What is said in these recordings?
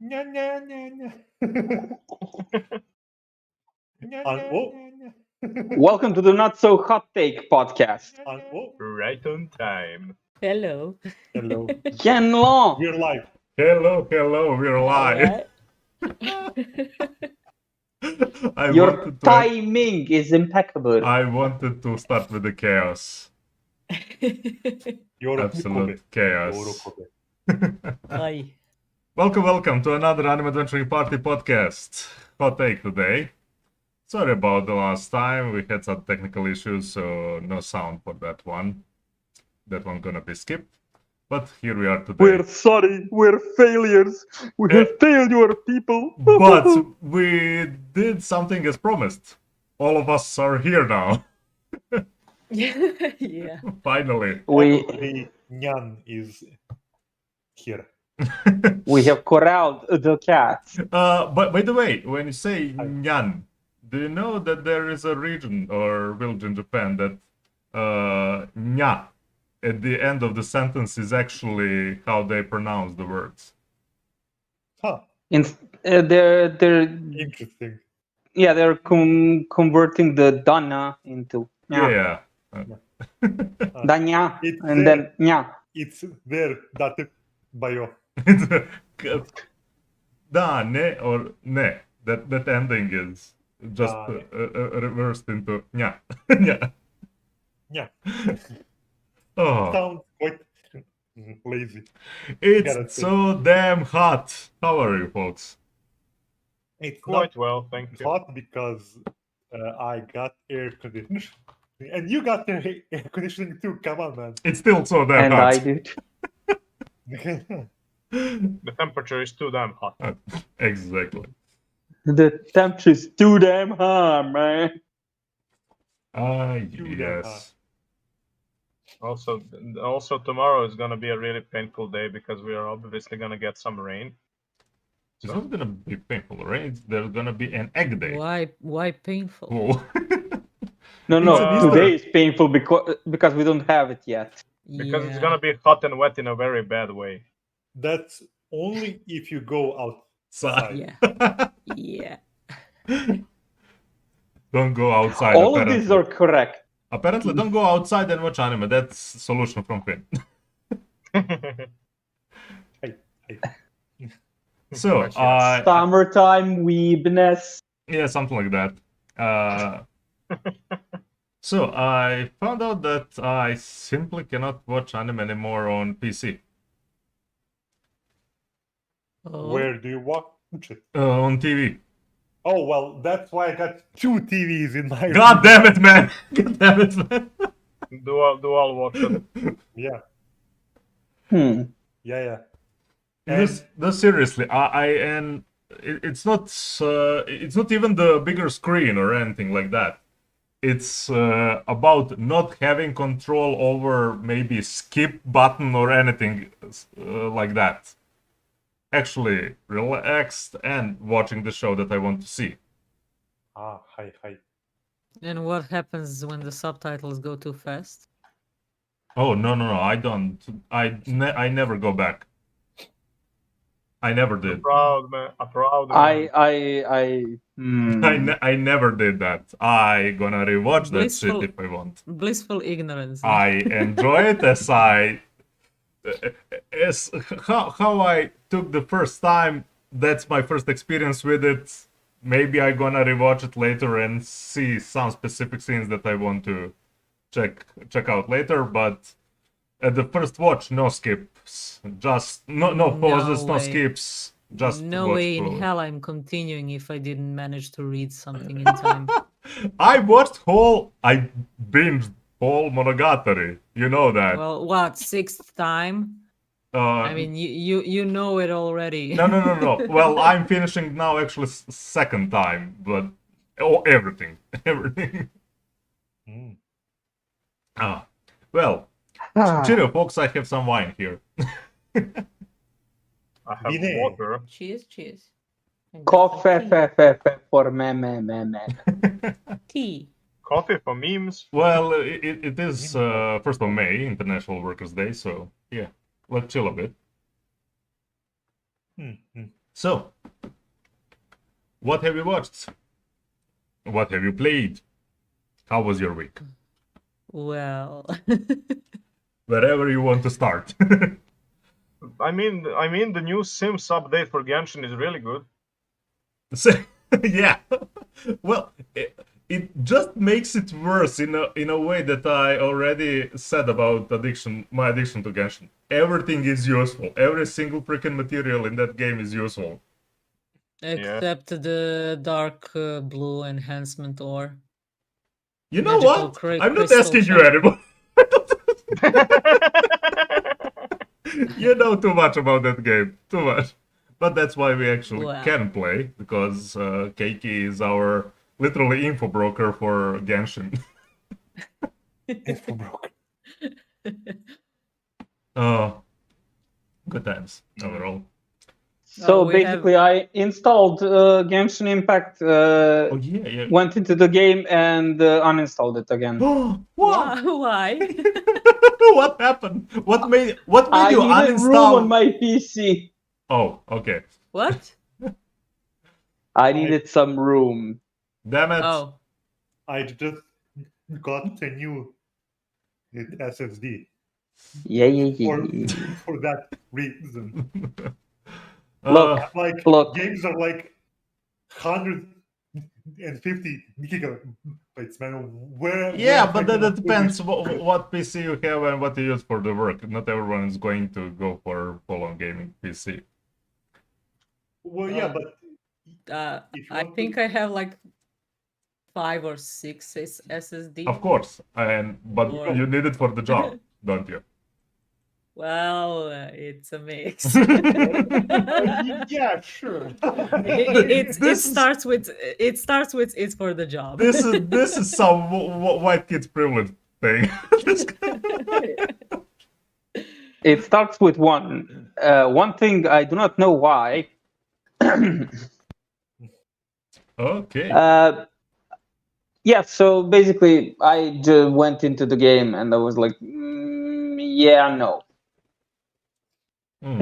Nya, nya, nya, nya. Nya, nya, Oh. nya, nya. Welcome to the Not So Hot Take podcast. Oh, Right on time. Hello. hello. Ken Long. We're live. Hello, we're live. Alright. Your timing is impeccable. I wanted to start with the chaos. Absolute chaos. Hi. Welcome to another Anime Adventuring Party podcast. Hot take today. Sorry about the last time, we had some technical issues, so no sound for that one. That one gonna be skipped. But here we are today. We're sorry, we're failures. We have failed your people. But we did something as promised. All of us are here now. Yeah. Finally. Everybody Nyan is here. We have corralled the cats. But by the way, when you say Nyan, do you know that there is a region or village in Japan that nya at the end of the sentence is actually how they pronounce the words? Huh. They're Interesting. they're converting the dana into Yeah. danya It's and then nya. It's there that bio. Da, ne, or ne. That ending is just Da, reversed into nya. Nya. Yeah. Oh, Sounds quite lazy. it's Gotta say. so damn hot. How are you, folks? It's Quite not well, thank you. hot because I got air conditioning. And you got air conditioning too. Come on, man. It's still so damn And hot. I did. The temperature is too damn hot. Exactly. The temperature is too damn high, man. Too damn Yes. Also, tomorrow is gonna be a really painful day because we are obviously gonna get some rain. It's not gonna be painful, right? There's gonna be an egg day. Why painful? Oh. No, It's an today is painful because we don't have it yet. Because it's gonna be hot and wet in a very bad way. That's only if you go outside. Yeah. Yeah. Don't go outside. All of apparently. these are correct. Apparently, don't go outside and watch anime. That's solution from Quinn. Hey. So, Summertime weebness. yeah, something like that. So I found out that I simply cannot watch anime anymore on PC. Oh. Where do you watch it? On TV. Oh, well, that's why I got 2 TVs in my God damn it, man! God damn it, man! Dual watch it. Yeah. Yeah. No, seriously, it's not even the bigger screen or anything like that. It's about not having control over maybe skip button or anything like that. Actually relaxed and watching the show that I want to see. Hi. And what happens when the subtitles go too fast? Oh no, I don't. I never go back. I never did. Proud man. I never did that. I gonna rewatch that Blissful- shit if I want. Blissful ignorance. I enjoy it as how I took the first time. That's my first experience with it. Maybe I gonna rewatch it later and see some specific scenes that I want to check out later. But at the first watch, no skips, just no pauses, no way. skips. Just No watch way in fully. hell I'm continuing if I didn't manage to read something in time. I binged whole Monogatari. You know that. Well, what, 6th time? I mean, you know it already. No. Well, I'm finishing now actually second time, but everything. Well, cheerio, folks. I have some wine here. I have Vine. water. Cheers. And coffee for me. tea. Coffee for memes. Well, it is 1st of May, International Workers' Day, so yeah, let's chill a bit. So, what have you watched? What have you played? How was your week? Well, Wherever you want to start. I mean, the new Sims update for Genshin is really good. So, yeah. Well, it just makes it worse in a way that I already said about my addiction to Genshin. Everything is useful. Every single freaking material in that game is useful. except the dark blue enhancement ore. You know Magical what? I'm not crystal asking you shell. anymore. You know too much about that game. Too much. But that's why we actually Wow. can play, because Keiki is our literally info broker for Genshin. Info broker. Good times overall. So we basically, I installed Genshin Impact, Oh yeah. went into the game, and uninstalled it again. What? Why? What happened? What made I you needed room on uninstall? my PC. Oh, okay. What? I needed some room. Damn it. Oh, I just got a new SSD Yeah. for that reason. Look, Like Look. games are like 150 gigabytes, man. Where Yeah, am I but then gonna it put depends this? what PC you have and what you use for the work. Not everyone is going to go for full-on gaming PC. Well, yeah, but if you I want think to, I have like 5 or 6 SSD. Of course, but Or- you need it for the job, don't you? Well, it's a mix. yeah, sure. It starts with it's for the job. This is some white kids privilege thing. it starts with one thing I do not know why. Okay. Yeah, so basically, I just went into the game and I was like, yeah, no. Hmm.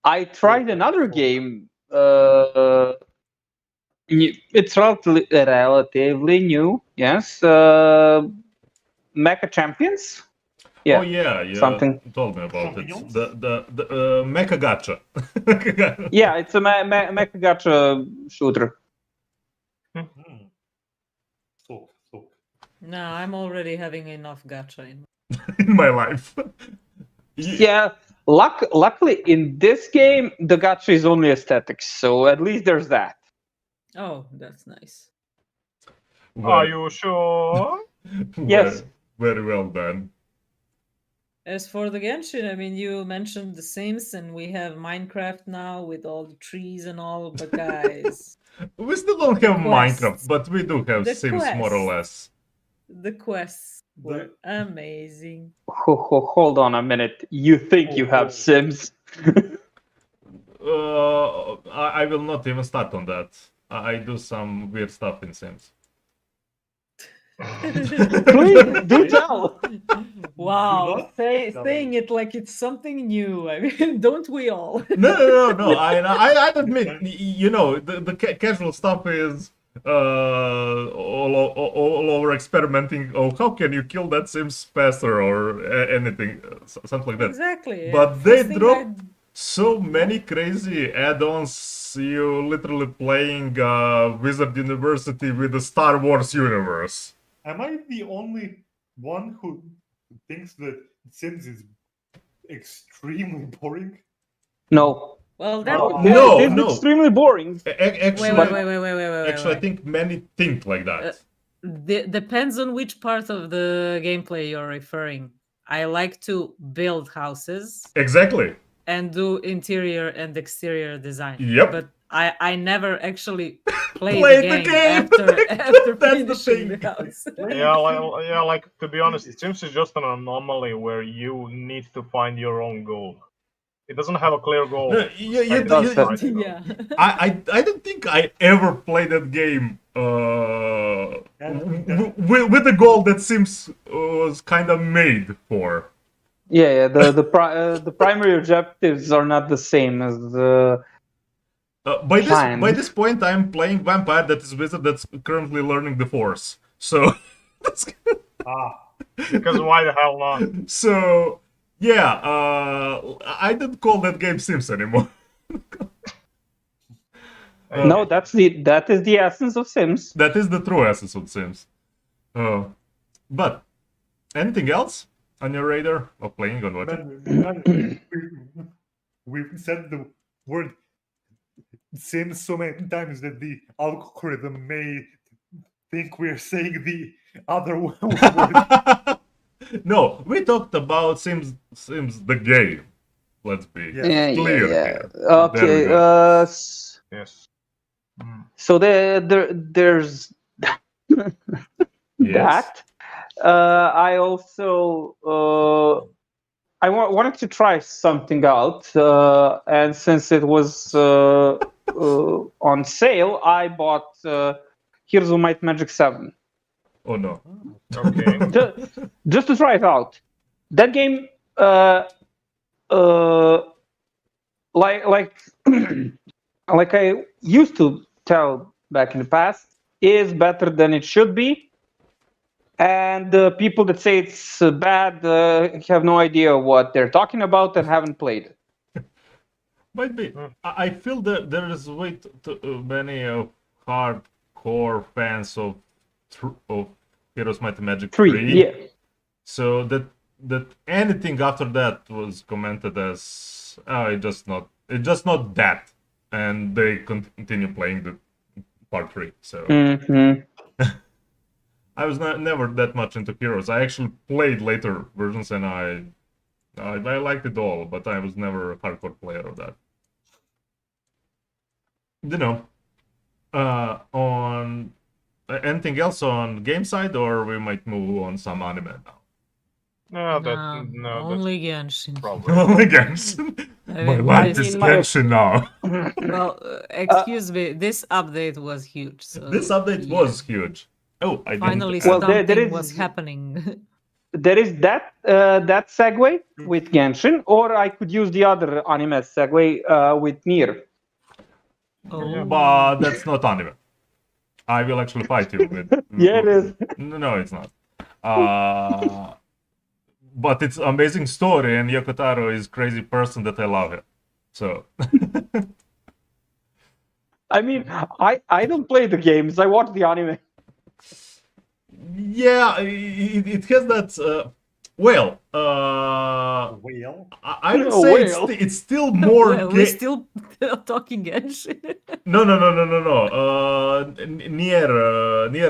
I tried another game. It's relatively new, yes. Mecha Champions. Yeah. Oh yeah, you something. told me about it. Champignons? The Mecha Gacha. Yeah, it's a Mecha Gacha shooter. So. No, I'm already having enough gacha in. In my life. Yeah, luckily in this game the gacha is only aesthetics, so at least there's that. Oh, that's nice. Are you sure? Yes. Very well done. As for the Genshin, I mean, you mentioned The Sims, and we have Minecraft now with all the trees and all. But guys, We still don't have quests. Minecraft, but we do have The Sims more or less. the quests were amazing. Hold on a minute. You think you have Sims? I will not even start on that. I do some weird stuff in Sims. Please do tell. Wow, saying it like it's something new. I mean, don't we all? No. I admit, you know, the casual stuff is all over experimenting. Oh, how can you kill that Sims faster or anything, something like that. Exactly. But they First thing drop so many crazy add-ons. You literally playing Wizard University with the Star Wars universe. Am I the only one who thinks that Sims is extremely boring? No. Well, that No, It's no. extremely boring. Actually, wait. actually, I think many think like that. Depends on which part of the gameplay you're referring. I like to build houses Exactly. and do interior and exterior design. Yep. But I never actually played Played the the game game. after That's the finishing the thing. house. Yeah, like to be honest, Sims is just an anomaly where you need to find your own goal. It doesn't have a clear goal. No, It does, right? Yeah. I don't think I ever played that game with the goal that Sims was kind of made for. Yeah. The primary objectives are not the same as the. By Fine. this point, I'm playing vampire that is wizard that's currently learning the force. So that's Because why the hell not? so yeah. I don't call that game Sims anymore. No, that is the essence of Sims. That is the true essence of Sims. But anything else on your radar of playing or watching? Man, we've said the word Sims so many times that the algorithm may think we're saying the other word. No, we talked about Sims the game. Let's be Yeah. clear here. Okay. There we go. Yes. So there's Yes. that. I also wanted to try something out, and since it was on sale, I bought Heroes of Might and Magic 7 Oh no. Okay. just to try it out. That game, like like I used to tell back in the past, is better than it should be. And the people that say it's bad have no idea what they're talking about and haven't played it. Might be. I feel that there is way too many hardcore fans of Heroes Might and Magic 3. Yeah. So that anything after that was commented as it's just not that, and they continue playing the part 3. So I was never that much into Heroes. I actually played later versions and I liked it all, but I was never a hardcore player of that. You know, on anything else on game side, or we might move on some anime now. Only Genshin. Probably. Only Genshin. I My mean, life this- is Genshin now. Well, excuse me. This update was huge. So This update yeah. was huge. Oh, I Finally didn't. Well, something there was is- happening. There is that segue with Genshin, or I could use the other anime segue with Nier. Oh. But that's not anime. I will actually fight you with. Yeah, it is. No, it's not. But it's amazing story, and Yoko Taro is crazy person that I love it. So. I mean, I don't play the games. I watch the anime. Yeah, it has that. Well, Whale. I would say Well. it's still more. Well, we're still talking Genshin. No. Near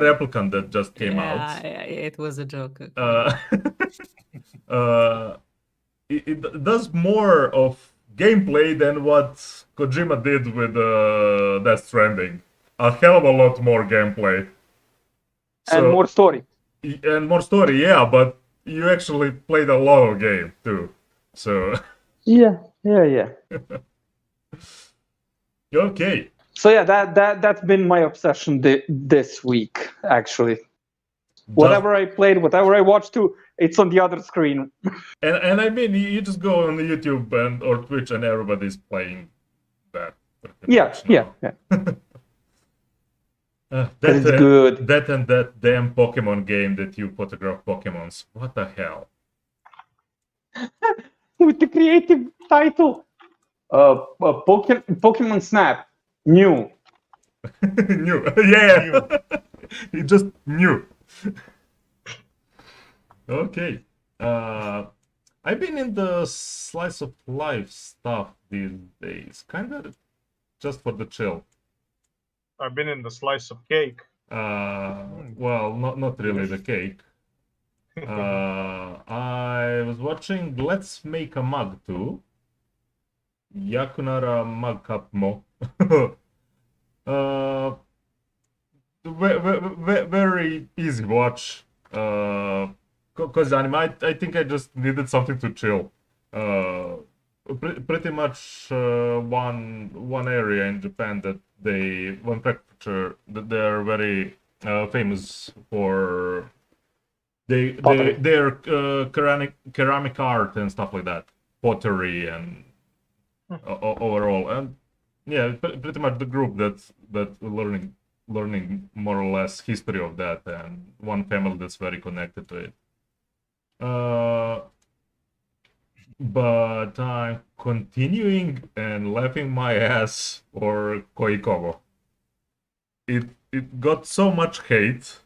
Replicant that just came out. It was a joke. It does more of gameplay than what Kojima did with Death Stranding. A hell of a lot more gameplay. And more story. And more story, yeah, but you actually played a lot of game too. So Yeah. okay. So yeah, that's been my obsession this week, actually. Whatever I played, whatever I watched too, it's on the other screen. And I mean, you just go on the YouTube or Twitch, and everybody's playing that. Yeah. That is good. That and that damn Pokemon game that you photograph Pokemons. What the hell? With the creative title, Pokemon Snap, new. New. Yeah. It just new. Okay. I've been in the slice of life stuff these days, kind of just for the chill. I've been in the slice of cake. Well, not really the cake. I was watching Let's Make a Mug 2. Yakunara Mug Cup Mo. Very easy watch. Cause anime, I think I just needed something to chill. Pretty much one area in Japan that one prefecture that they're very famous for Pottery. they're ceramic art and stuff like that, pottery and overall, and yeah, pretty much the group that learning more or less history of that, and one family that's very connected to it. But I'm continuing and laughing my ass for Koikomo. It got so much hate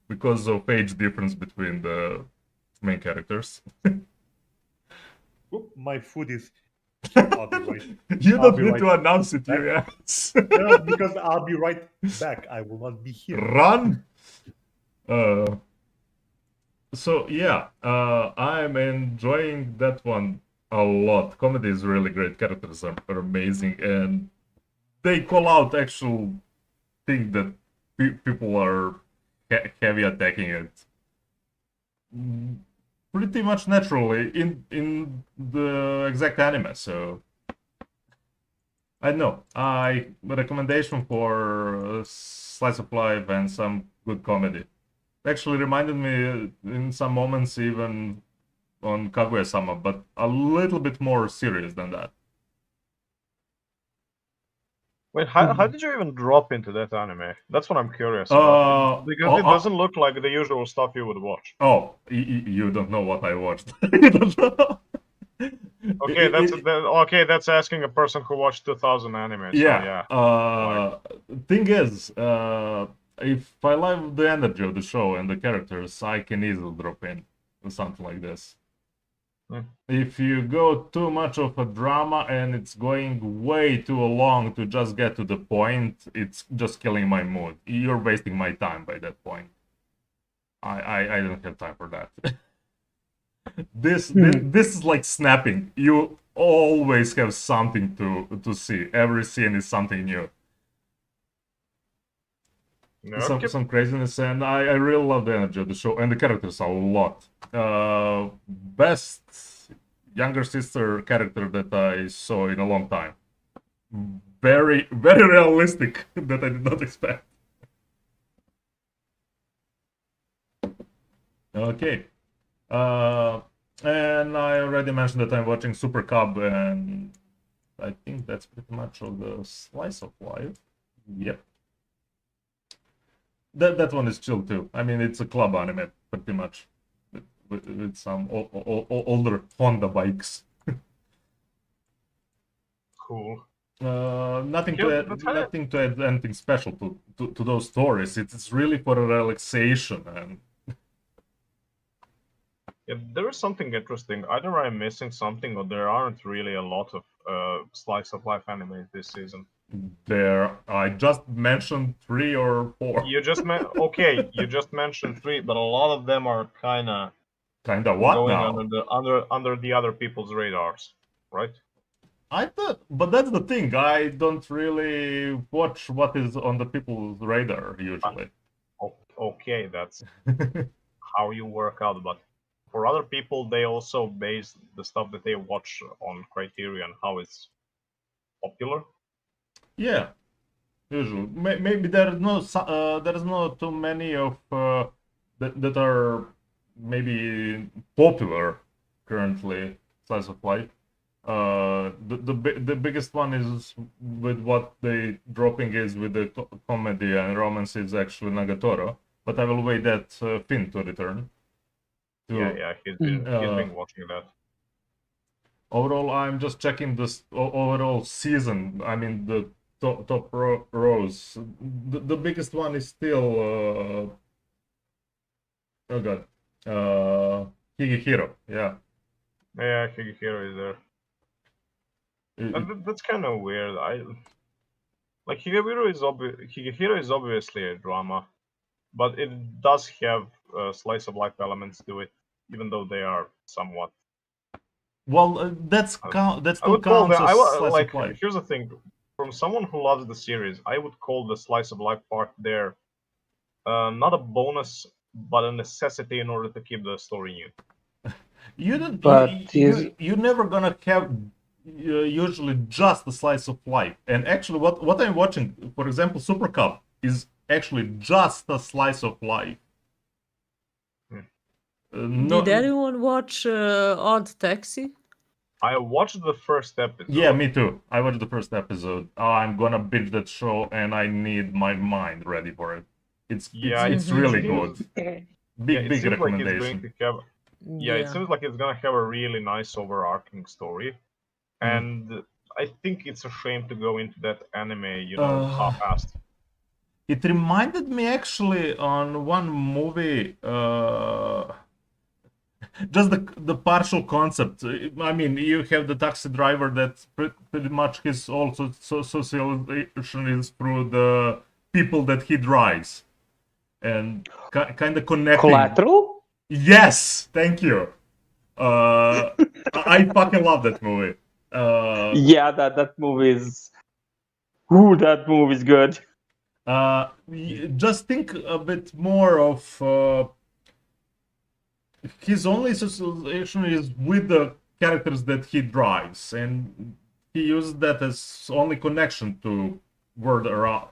because of age difference between the main characters. Oop, my food is. I'll be right. You I'll don't be need right to announce it, back. you ass. Yeah, because I'll be right back. I will not be here. Run! So yeah, I'm enjoying that one a lot. Comedy is really great. Characters are amazing, and they call out actual thing that people are heavy attacking it pretty much naturally in the exact anime. So I know. I recommendation for slice of life and some good comedy. Actually reminded me in some moments even on Kaguya-sama, but a little bit more serious than that. Wait, how did you even drop into that anime? That's what I'm curious about. Because it doesn't look like the usual stuff you would watch. Oh, you don't know what I watched. You don't know. Okay, that's asking a person who watched 2000 anime. Yeah. So yeah. Thing is, if I love the energy of the show and the characters, I can easily drop in something like this. If you go too much of a drama and it's going way too long to just get to the point, it's just killing my mood. You're wasting my time by that point. I don't have time for that. This is like snapping. You always have something to see. Every scene is something new. Some craziness, and I really love the energy of the show and the characters a lot. Best younger sister character that I saw in a long time. Very realistic that I did not expect. Okay. And I already mentioned that I'm watching Super Cub, and I think that's pretty much all the slice of life. Yep. That one is chill too. I mean, it's a club anime, pretty much, with some older Honda bikes. Cool. Nothing to add anything special to those stories. It's really for a relaxation, and yeah, there is something interesting. Either I'm missing something, or there aren't really a lot of slice of life anime this season. I just mentioned 3 or 4. You just you just mentioned 3, but a lot of them are kind of what going now? under the other people's radars, right? I thought, but that's the thing. I don't really watch what is on the people's radar usually. Okay, that's how you work out. But for other people, they also base the stuff that they watch on criteria and how it's popular. Yeah, usually. Maybe there's not too many of that are maybe popular currently. Slice of life. The biggest one is with what they dropping is with the comedy and romance is actually Nagatoro. But I will wait that Finn to return. Yeah, he's been watching that. Overall, I'm just checking this overall season. I mean, the top rows. The biggest one is still oh god, Higehiro. Yeah. Yeah, Higehiro is there. That's kind of weird. Like Higehiro is obviously a drama, but it does have slice of life elements to it, even though they are somewhat. Well, that still counts as slice of life. Here's the thing: from someone who loves the series, I would call the slice of life part there not a bonus, but a necessity in order to keep the story new. You're never gonna have usually just a slice of life. And actually, what I'm watching, for example, Super Cup is actually just a slice of life. No, Did anyone watch Odd Taxi? I watched the first episode. yeah, me too. I watched the first episode. Oh, I'm gonna binge that show, and I need my mind ready for it. It's Yeah, it's it really seems- good. Yeah, it Big seems like it's going recommendation. to have. Yeah, it seems like it's gonna have a really nice overarching story, and I think it's a shame to go into that anime, half-assed. It reminded me actually on one movie. Just the partial concept. I mean, you have the taxi driver that pretty much his also socialization is through the people that he drives, and kind of connecting. Collateral? Yes, thank you. I fucking love that movie. Yeah, that movie is. Ooh, that movie is good. Just think a bit more of his only association is with the characters that he drives, and he uses that as only connection to world around.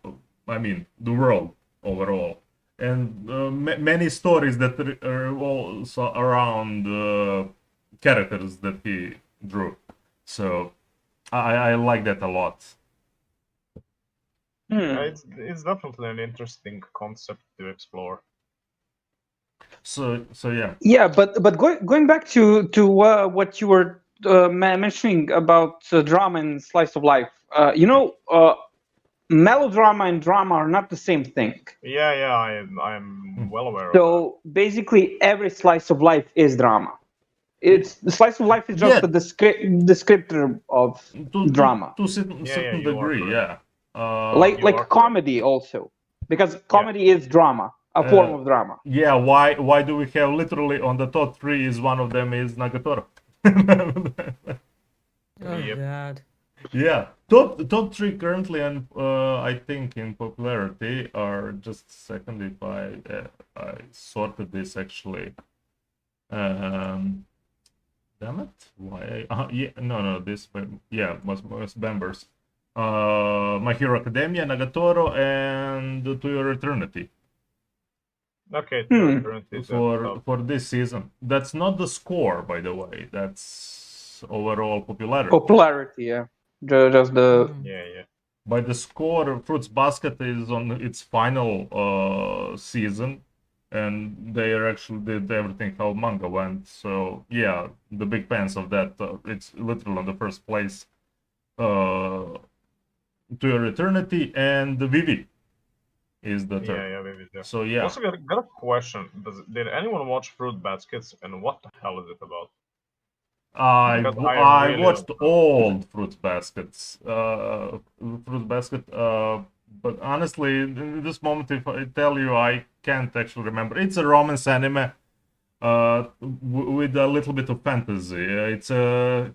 I mean, the world overall, and many stories that revolve around characters that he drew. So I like that a lot. It's definitely an interesting concept to explore. So yeah. Yeah, but going back to what you were mentioning about drama and slice of life, melodrama and drama are not the same thing. Yeah, I'm well aware of that. So basically, every slice of life is drama. The slice of life is just Yeah. a descriptor of drama, to certain you are degree. correct. Yeah. like you are comedy also, because comedy is drama, a form of drama. Yeah, why do we have literally on the top 3 is one of them is Nagatoro. Oh Yep. God. Yeah, top 3 currently, and I think in popularity are just a second if I sorted this actually. Damn it! Why? Yeah, no, this was members. My Hero Academia, Nagatoro, and To Your Eternity. Okay, For this season. That's not the score, by the way. That's overall popularity. Popularity, yeah. Just the yeah. By the score, Fruits Basket is on its final season, and they actually did everything how manga went. So yeah, the big fans of that. It's literally on the first place. To Your Eternity and the Vivi is the third. Yeah, maybe there. So yeah. Also, got a question. Did anyone watch Fruit Baskets, and what the hell is it about? I really watched don't know. all Fruit Baskets. Fruit Basket. But honestly, in this moment, if I tell you, I can't actually remember. It's a romance anime. With a little bit of fantasy. It's a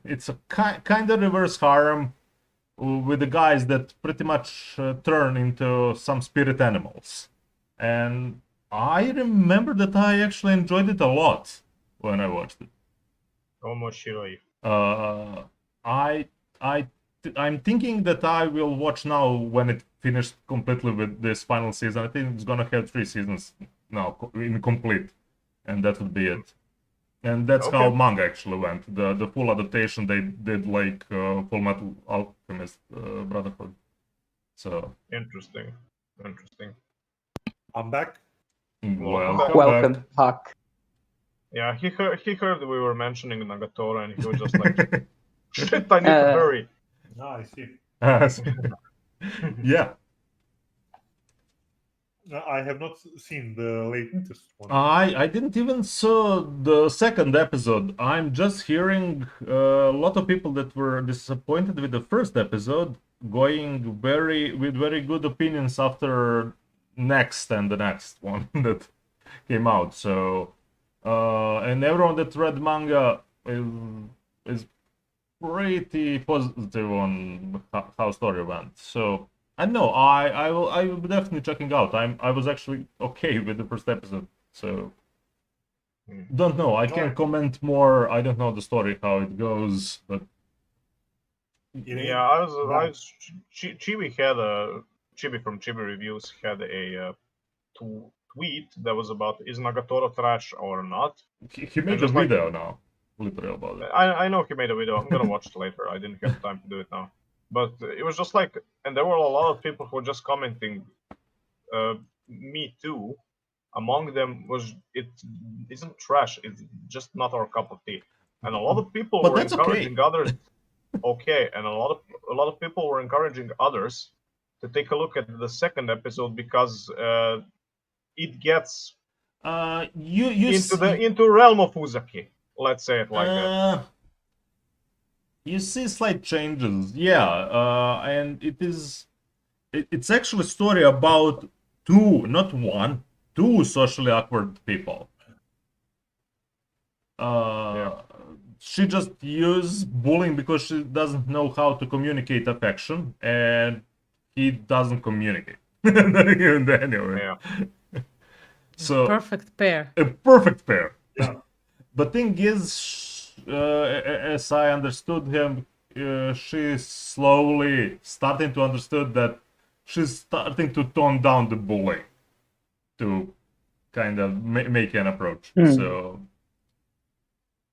kind of reverse harem with the guys that pretty much turn into some spirit animals. And I remember that I actually enjoyed it a lot when I watched it. Omoshiroi. I'm thinking that I will watch now when it finished completely with this final season. I think it's gonna have 3 seasons now incomplete, and that would be it. And that's how manga actually went. The full adaptation they did like Full Metal Alchemist Brotherhood. So Interesting. I'm back. welcome, Huck. Yeah, he heard we were mentioning Nagatoro, and he was just like, "Shit, I need to hurry." Ah, I see. Yeah. I have not seen the latest one. I didn't even saw the second episode. I'm just hearing a lot of people that were disappointed with the first episode going with very good opinions after next and the next one that came out. So and everyone that read manga is pretty positive on how story went. So I know I will be definitely checking out. I was actually okay with the first episode. So don't know. I can't comment more. I don't know the story how it goes, but Yeah, I was Chibi from Chibi Reviews had a tweet that was about is Nagatoro trash or not. He made a just like- video now, literally about it. I know he made a video. I'm gonna watch it later. I didn't have time to do it now. But it was just like, and there were a lot of people who were just commenting, me too. Among them was, it isn't trash, it's just not our cup of tea. And a lot of people But were that's okay. encouraging others. Okay, and a lot of people were encouraging others to take a look at the second episode because it gets You into realm of Uzaki. Let's say it like that. You see slight changes, yeah, and it's actually a story about two, not one, two socially awkward people. She just uses bullying because she doesn't know how to communicate affection, and he doesn't communicate. Anyway. Yeah. So Perfect pair. a perfect pair. Yeah. The thing is, as I understood him, she's slowly starting to understand that she's starting to tone down the bullying to kind of make an approach. So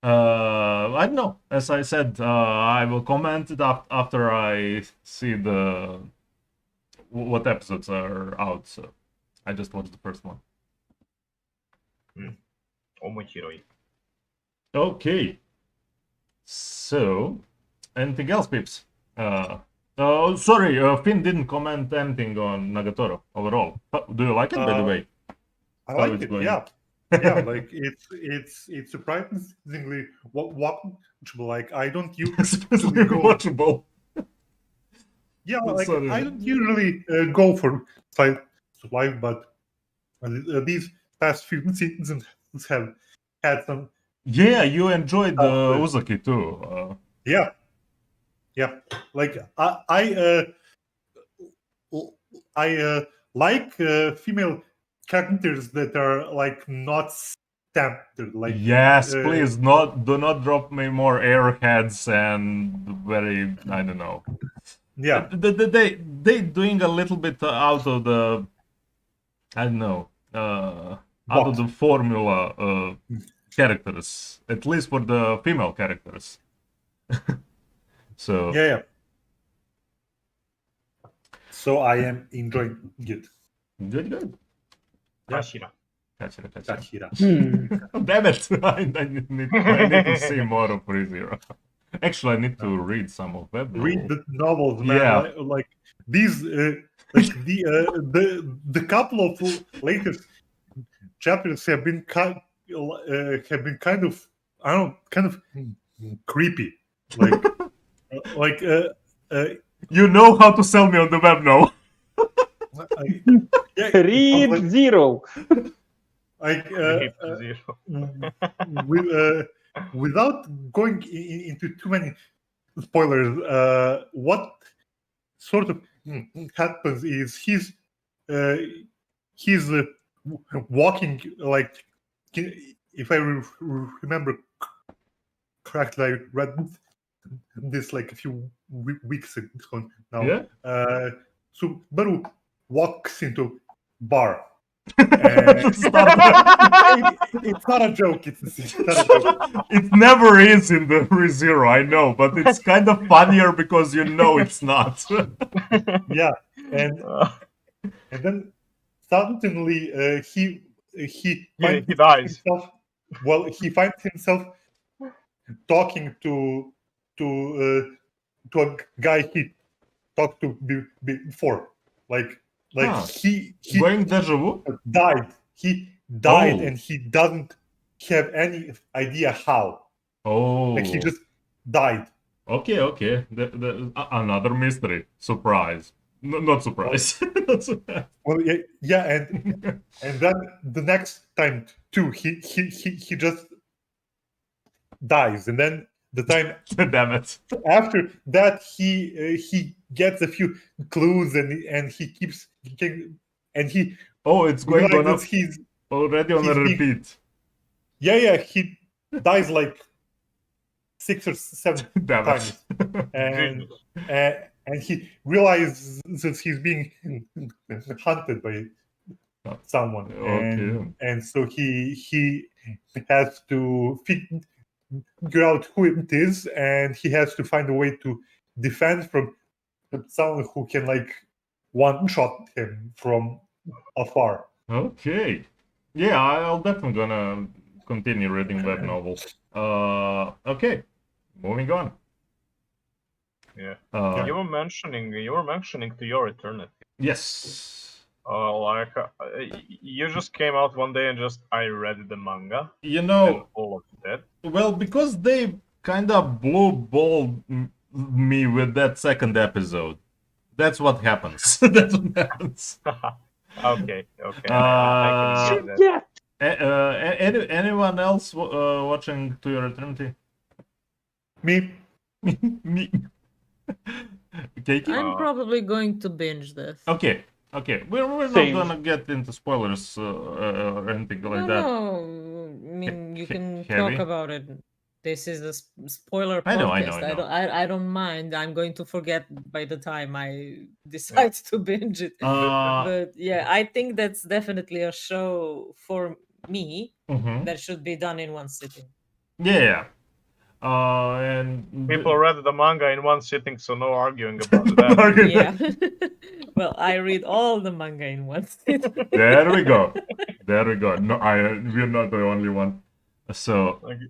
I don't know. As I said, I will comment it after I see what episodes are out. So I just watched the first one. Omochiroi. Okay. So, anything else, peeps? Sorry, Finn didn't comment anything on Nagatoro overall. Do you like it, by the way? I How like it's it. going? Yeah, yeah. Like it's surprisingly watchable. Like I don't Especially go. watchable. Yeah, That's like sorry. I don't usually go for slice of life, but these past few seasons have had some. Yeah, you enjoyed Oh, Uzaki too. Yeah, yeah. Like I like female characters that are like not standard. Like Yes, please, do not drop me more airheads and very, I don't know. Yeah, They doing a little bit out of the, I don't know, out of the formula characters, at least for the female characters. So yeah. So I am enjoying it. good. Yeah. Hashira. Gotcha. Takira. Damn it! I need to see more of ReZero. Actually, I need to read some of web Read novels. the novels, man. Yeah. Like these, like the couple of latest chapters have been kind of, I don't know, kind of creepy. Like like You know how to sell me on the web now. yeah, Read like, zero. like Zero. without going into too many spoilers, what sort of happens is he's walking, like, if I remember correctly, I read this like a few weeks ago now. Yeah. Subaru walks into bar. Just start- It's not a joke. It's not a joke. It never is in the ReZero, I know, but it's kind of funnier because you know it's not. Yeah, and then suddenly he finds dies. himself. Well, he finds himself talking to a guy he talked to before. Like Huh. he Going deja vu? died. He died, Oh. and he doesn't have any idea how. Oh. Like he just died. Okay. Another mystery. Surprise. Not surprise. Not surprise. Well, yeah, and then the next time too, he just dies, and then the time Damn it. after that, he gets a few clues, and he keeps and he Oh, it's going on realizes up he's already on a he's being- repeat. yeah he dies like 6 or 7 Damn times, it. and he realizes he's being hunted by someone, Okay. and so he has to figure out who it is, and he has to find a way to defend from someone who can like one shot him from afar. Okay. Yeah, I'll definitely gonna continue reading web novel. Okay. Moving on. Yeah. Uh, You were mentioning To Your Eternity. yes. You just came out one day and just I read the manga You and know, all of that. well, because they kind of blue-balled me with that second episode. That's what happens. That's what happens. Okay. I can get that. Yeah. Anyone else watching To Your Eternity? Me, Me. Keiki? I'm probably going to binge this. Okay. We're not Same. gonna get into spoilers or anything like that. No, I mean you can heavy? talk about it. This is a spoiler I know. podcast. I know. I don't mind. I'm going to forget by the time I decide to binge it. But yeah, I think that's definitely a show for me mhm. that should be done in one sitting. Yeah. And People read the manga in one sitting, so no arguing about that. Yeah. Well, I read all the manga in one sitting. There we go. No, we're not the only one. So Like,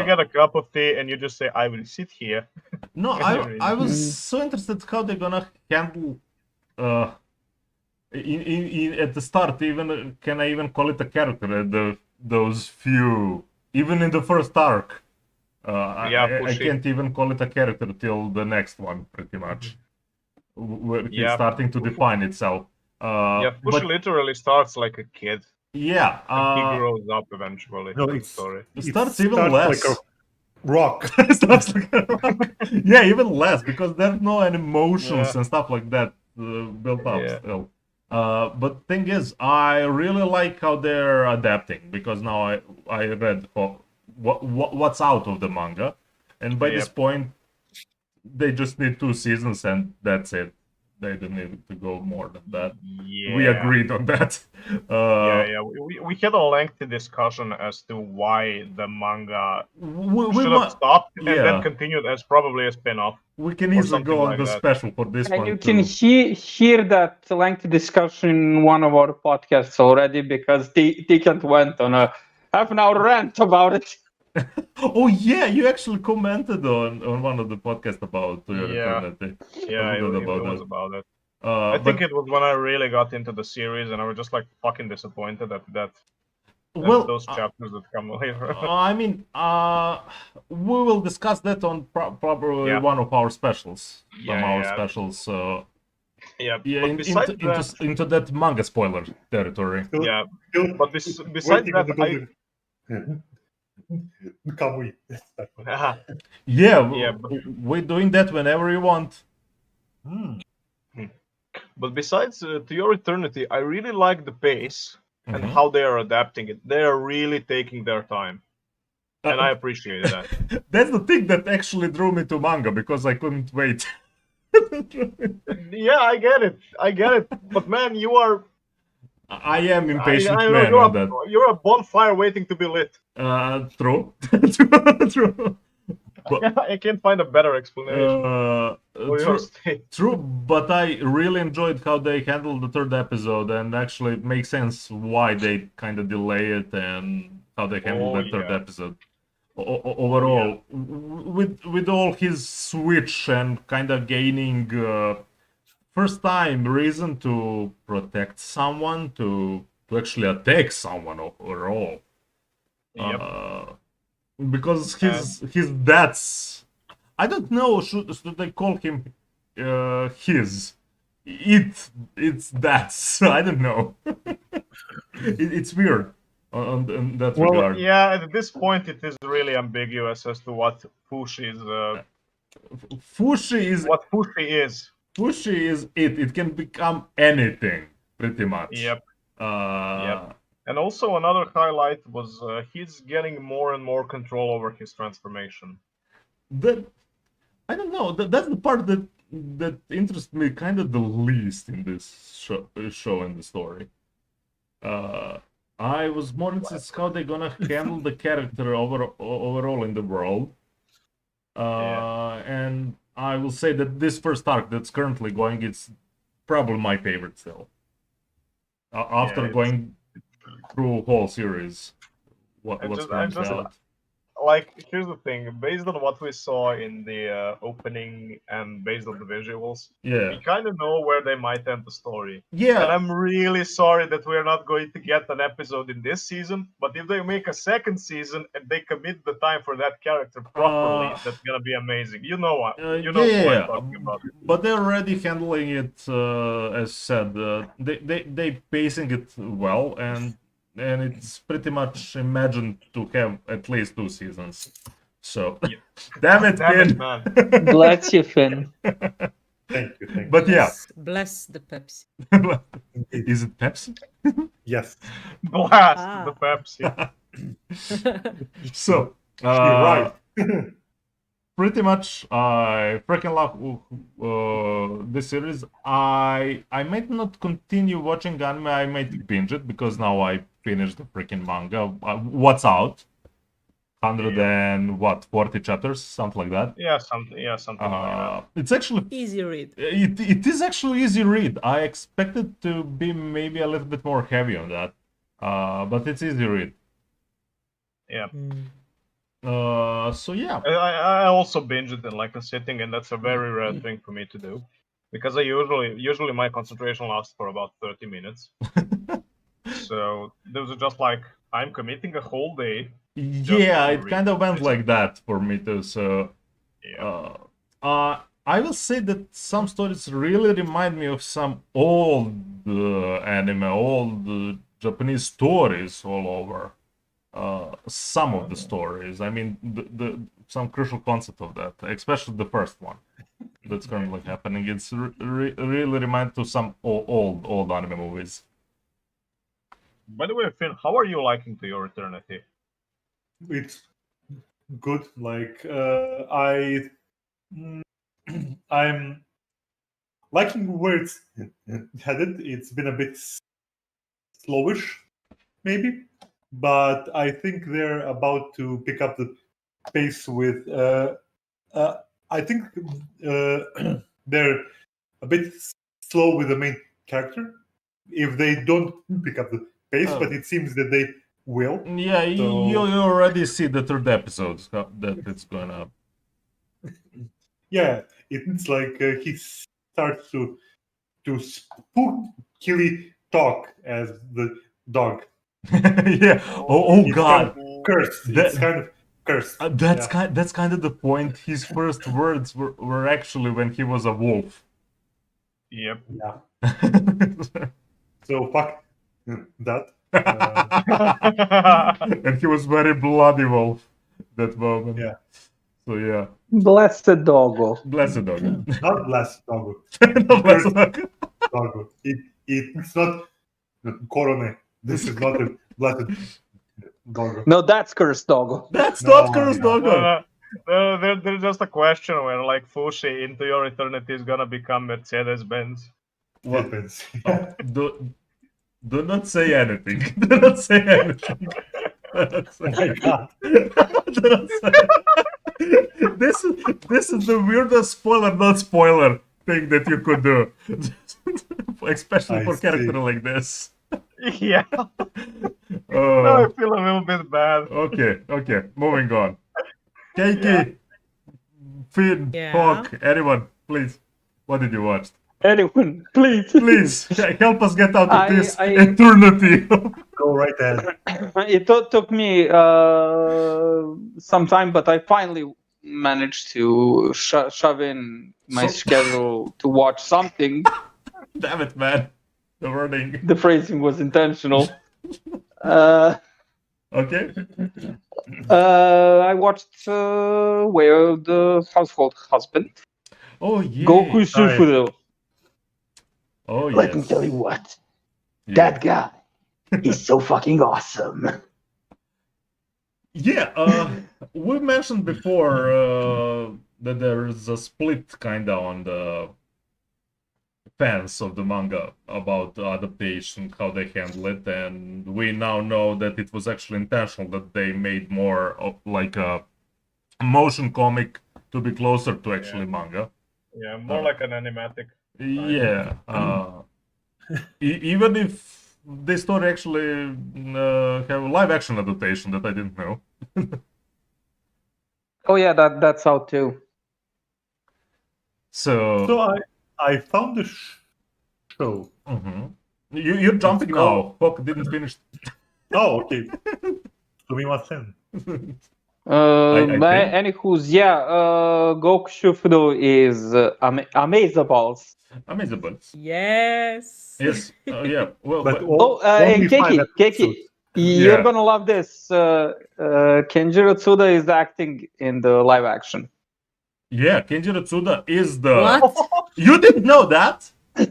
you get a cup of tea and you just say, "I will sit here." no, I was so interested how they're gonna handle at the start. Even can I even call it a character at those few, even in the first arc. I can't even call it a character till the next one, pretty much. Where it's starting to define itself. Fushi literally starts like a kid. Yeah. And he grows up eventually. no, in the it story. Starts even less. like a rock. Starts like a rock. Yeah, even less because there's no any emotions and stuff like that built up still. But thing is, I really like how they're adapting because now I read what's out of the manga, and by this point, they just need 2 seasons and that's it. They don't need to go more than that. Yeah. We agreed on that. We had a lengthy discussion as to why the manga we should have stopped and yeah. then continued as probably a spin-off. We can easily go on like the that. special for this And one you too. can hear that lengthy discussion in one of our podcasts already because Deacon went on a half-an-hour rant about it. Oh yeah, you actually commented on one of the podcasts about Your Eternity. Yeah, it was about it. I think it was when I really got into the series and I was just like fucking disappointed at those chapters that come later. I mean, we will discuss that on probably one of our specials. Specials. So into that manga spoiler territory. But besides that, we're doing that whenever you want. But besides To Your Eternity, I really like the pace and how they are adapting it. They are really taking their time. And I appreciate that. That's the thing that actually drew me to manga because I couldn't wait. Yeah, I get it. But man, you are... I am impatient I man on that. You're a bonfire waiting to be lit. True. True. But, I can't find a better explanation. True, but I really enjoyed how they handled the third episode, and actually it makes sense why they kind of delay it and how they handled the third episode. Overall, with all his switch and kind of gaining first time reason to protect someone, to actually attack someone overall. Because his dad's, I don't know, should they call him his? It's dad's. I don't know. It's weird on that regard. Yeah, at this point it is really ambiguous as to what Fushi is. What Fushi is. Fushi is it. It can become anything, pretty much. Yep. And also another highlight was he's getting more and more control over his transformation. I don't know. That's the part that interests me kind of the least in this show in the story. I was more interested how they're gonna handle the character overall in the world. And I will say that this first arc that's currently going, it's probably my favorite still. After going through whole series, what's currently out. Like, here's the thing, based on what we saw in the opening and based on the visuals, Yeah. we kind of know where they might end the story. Yeah. And I'm really sorry that we're not going to get an episode in this season, but if they make a second season and they commit the time for that character properly, that's gonna be amazing. You know what? You know who I'm talking about. But they're already handling it, as said. They pacing it well, and it's pretty much imagined to have at least 2 seasons. So, damn it, Finn. Man. Bless you, Finn. Thank you. But yeah, Bless the Pepsi. is it Pepsi? Yes. Blast the Pepsi. So, You're right. pretty much, I freaking love this series. I might not continue watching anime. I might binge it because now I finished the freaking manga. What's out? 140 chapters, something like that. Something like that. It's actually Easy read. It is actually easy read. I expected to be maybe a little bit more heavy on that, but it's easy read. Yeah. So yeah. I also binge it in like a sitting, and that's a very rare thing for me to do, because I usually my concentration lasts for about 30 minutes. So there was just like, I'm committing a whole day. Yeah, it kind of went like that for me too. So I will say that some stories really remind me of some old anime, old Japanese stories all over. Some of the stories. I mean, the some crucial concept of that, especially the first one that's currently happening. It's really reminds to some old anime movies. By the way, Finn, how are you liking To Your Eternity? It's good. Like I'm liking where it's headed. It's been a bit slowish, maybe, but I think they're about to pick up the pace with. I think they're a bit slow with the main character. If they don't pick up the pace, but it seems that they will. Yeah, So... you already see the third episode that it's going up. Yeah, it's like he starts to spookily talk as the dog. Yeah. Oh God. Kind of cursed. It's kind of cursed. That's kind of the point. His first words were actually when he was a wolf. Yep. Yeah. So fuck that. And he was very bloody wolf that moment. Yeah. So yeah. Blessed doggo. Blessed doggo. Not blessed doggo. Not blessed doggo. Doggo. It's not Corone. This is not a blessed doggo. No, that's cursed doggo. That's not cursed doggo. There's just a question where like Fushi Into Your Eternity is gonna become Mercedes-Benz. What? Do not say anything. Do not say anything. My God. Do not say. This is the weirdest spoiler, not spoiler thing that you could do, especially for character like this. Yeah. Now I feel a little bit bad. Okay. Moving on. Keiki, Finn, Hawk, anyone, please. What did you watch? Anyone, please. Please, help us get out of this eternity. Go right ahead. It took me some time, but I finally managed to shove in my schedule to watch something. Damn it, man. The wording. The phrasing was intentional. Okay. I watched Where the Household Husband. Oh, yeah. Goku Sufuro. Oh, yes. Let me tell you what. That guy is so fucking awesome. Yeah, we mentioned before that there is a split kind of on the fans of the manga about the adaptation, how they handle it, and we now know that it was actually intentional that they made more of like a motion comic to be closer to actually manga. Yeah, more like an animatic. Yeah. Even if this story actually have a live action adaptation that I didn't know. Oh yeah, that's out too. So I found the show. You're jumping It's now. called- Hawk didn't finish. Oh, okay. Sumimasen. think. Anywho's Goku Shufudo is Amazeballs. Amazable. Yes. Yes. Yeah. Well, But And only 5 Keki, episodes. you're Yeah. gonna love this. Kenjiro Tsuda is acting in the live action. yeah, Kenjiro Tsuda is the. What? You didn't know that?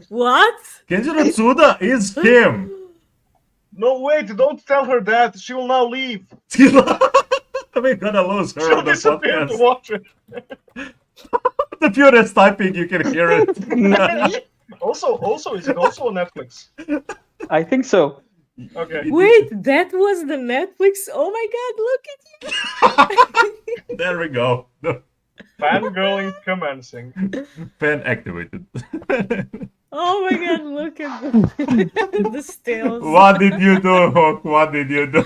What? Kenjiro Tsuda is him. No, wait! Don't tell her that. She will now leave. We're gonna lose her She'll on the disappear to podcast. watch it. The purest typing, you can hear it. Also, is it also on Netflix? I think so. Okay. Wait, that was the Netflix? Oh my god, look at you. There we go. Fangirling commencing. Fan activated. Oh my god, look at the stills. What did you do, Hawk? What did you do?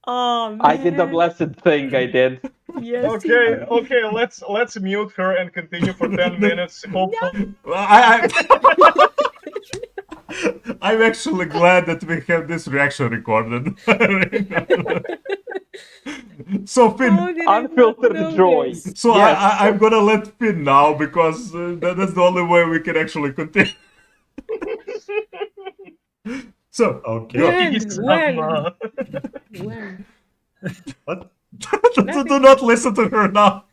Oh man. I did the blessed thing. I did. Yes. Okay. Let's mute her and continue for 10 minutes. Hopefully. I'm actually glad that we have this reaction recorded. So Finn, How did I not Unfiltered know joy. this? so Yes. I'm gonna let Finn now because that's the only way we can actually continue. So Okay. go. When? What? Do not listen to her now.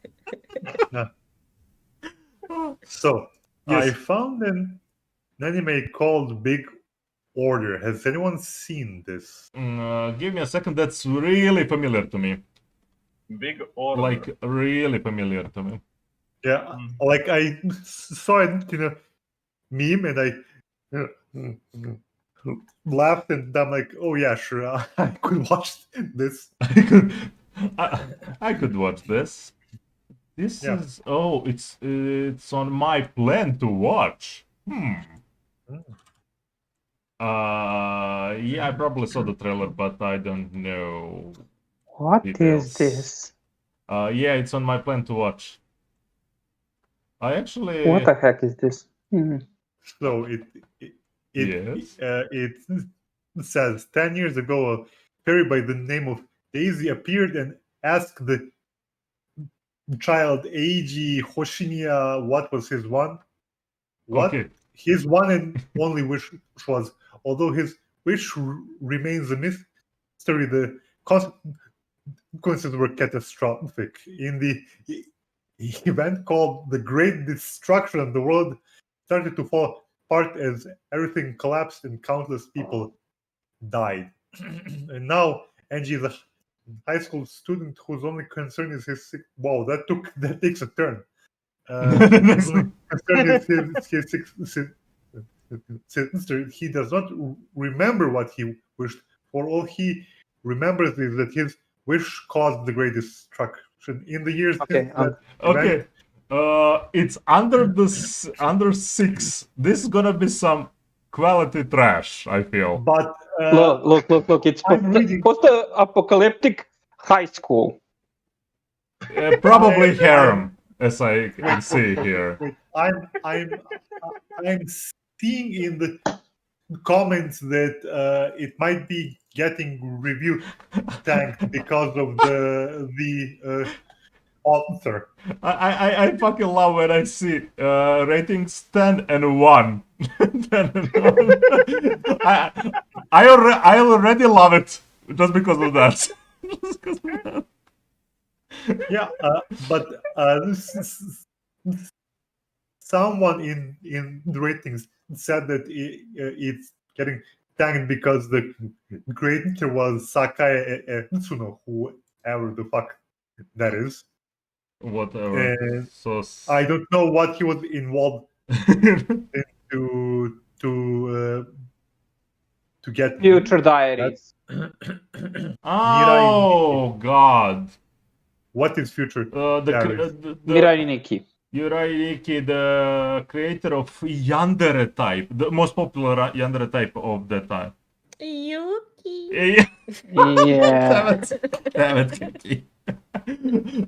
So Yes. I found an anime called Big Order. Has anyone seen this? Give me a second. That's really familiar to me. Big order. Like really familiar to me. Yeah, like I saw it in a meme and I laughed and I'm like, oh yeah, sure, I could watch this. I could watch this. This Yeah. is it's on my plan to watch. Yeah, I probably saw the trailer, but I don't know. What Details. is this? Yeah, it's on my plan to watch. I actually What the heck is this? So Yes. it says 10 years ago, a fairy by the name of Daisy appeared and asked the child Eiji Hoshinia what was his one. Okay. His one and only wish was, although his wish remains a mystery, the consequences were catastrophic. In the event called the Great Destruction, the world started to fall apart as everything collapsed and countless people died. And now Angie is a high school student whose only concern is his wow, that takes a turn. His only concern is his sister. He does not remember what he wished. For all he remembers is that his wish caused the great destruction. In the years Okay, since that Okay. It's under 6. This is gonna be some quality trash, I feel. but Look! It's I'm reading- post-apocalyptic high school. Probably harem, as I can see here. wait, I'm seeing in the comments that it might be getting review tanked because of the author. I fucking love when I see ratings 10 and 1. 10 and 1. I already love it just because of that. Yeah, but someone in the ratings said that it's getting tanked because the creator was Sakai Tsuno, whoever the fuck that is. Whatever. And So I don't know what he was involved to get Future Diaries. Oh God! What is Future Diaries? The Mirai Nikki. Yuraiki, the creator of Yandere type, the most popular Yandere type of the time. Yuki. Yeah. Yeah. Damn it, Kiki.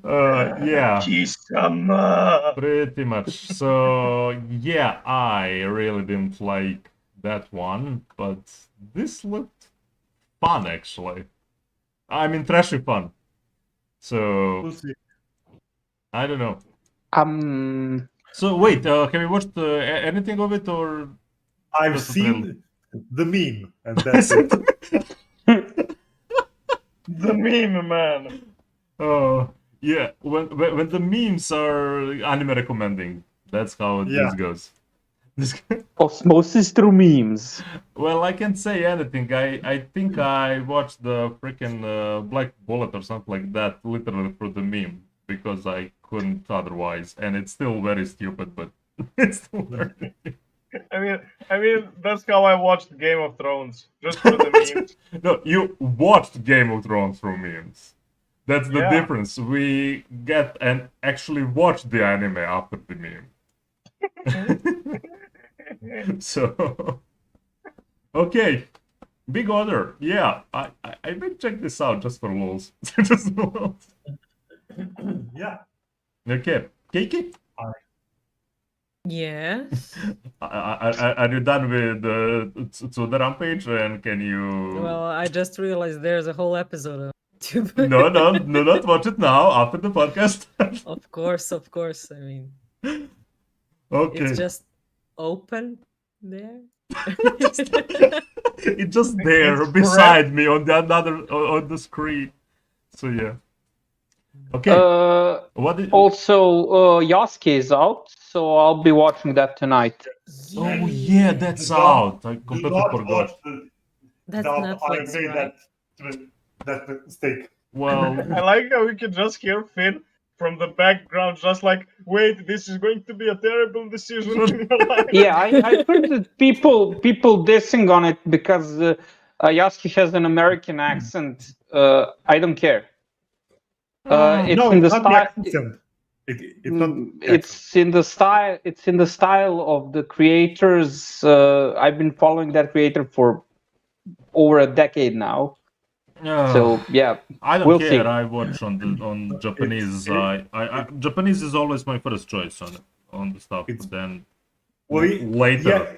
Yeah, Kisama. pretty much. So yeah, I really didn't like that one, but this looked fun actually. I mean, trashy fun. So We'll see. I don't know. So wait, have you watched anything of it or? I've Just a trailer. seen the meme, and that's it. The meme, man. Oh yeah, when the memes are anime recommending, that's how Yeah. this goes. Osmosis through memes. Well, I can't say anything. I think I watched the freaking Black Bullet or something like that, literally for the meme, because I couldn't otherwise, and it's still very stupid, but it's still very. I mean, that's how I watched Game of Thrones, just for the memes. No, you watched Game of Thrones through memes. That's the Yeah. difference. We get and actually watch the anime after the meme. So, okay, Big Order. Yeah, I may check this out just for lulz. Just for lulz. Yeah. Okay, Keiki, Yes. are you done with the Rampage? And can you? Well, I just realized there's a whole episode of YouTube. No, not watch it now. After the podcast. Of course. I mean, Okay. it's just open there. It's just there It's beside me on the on the screen. So yeah. Okay. What did? Also, Yasuke is out, so I'll be watching that tonight. Oh yeah, that's out. I Do completely not forgot. watch the That's dub. I Netflix, made right? that mistake. Well, I like how we can just hear Finn from the background, just like, wait, this is going to be a terrible decision in your life. Yeah, I heard that people dissing on it because Yasuke has an American accent. I don't care. It's No, in the it's not the style. accent. It's not. the It's in the style. It's in the style of the creators. I've been following that creator for over a decade now. So yeah, I don't we'll care. see. I watch on Japanese. I Japanese is always my first choice on the stuff. But then later,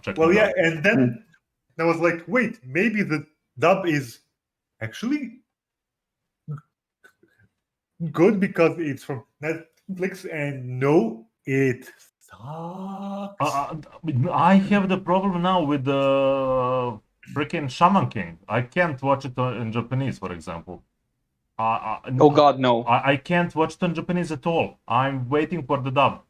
check Well, it yeah, out. and then I was like, wait, maybe the dub is actually good because it's from Netflix, and no, it sucks. I have the problem now with the freaking Shaman King. I can't watch it in Japanese, for example. Oh God, no. I can't watch it in Japanese at all. I'm waiting for the dub.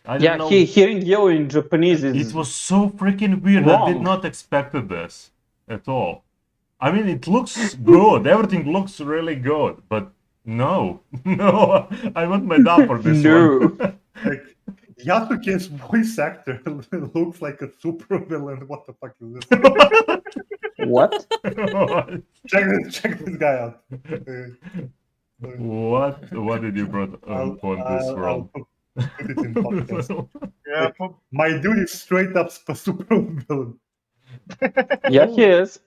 I didn't know. Hearing Yo in Japanese is. It was so freaking weird. Wrong. I did not expect this at all. I mean, it looks good. Everything looks really good, but no, no. I want my dub for this one. Like, Yasuke's voice actor looks like a super villain. What the fuck is this? What? check this guy out. What did you brought on this world? I'll put it in podcast. Yeah, My dude is straight up a super villain. Yeah, he is.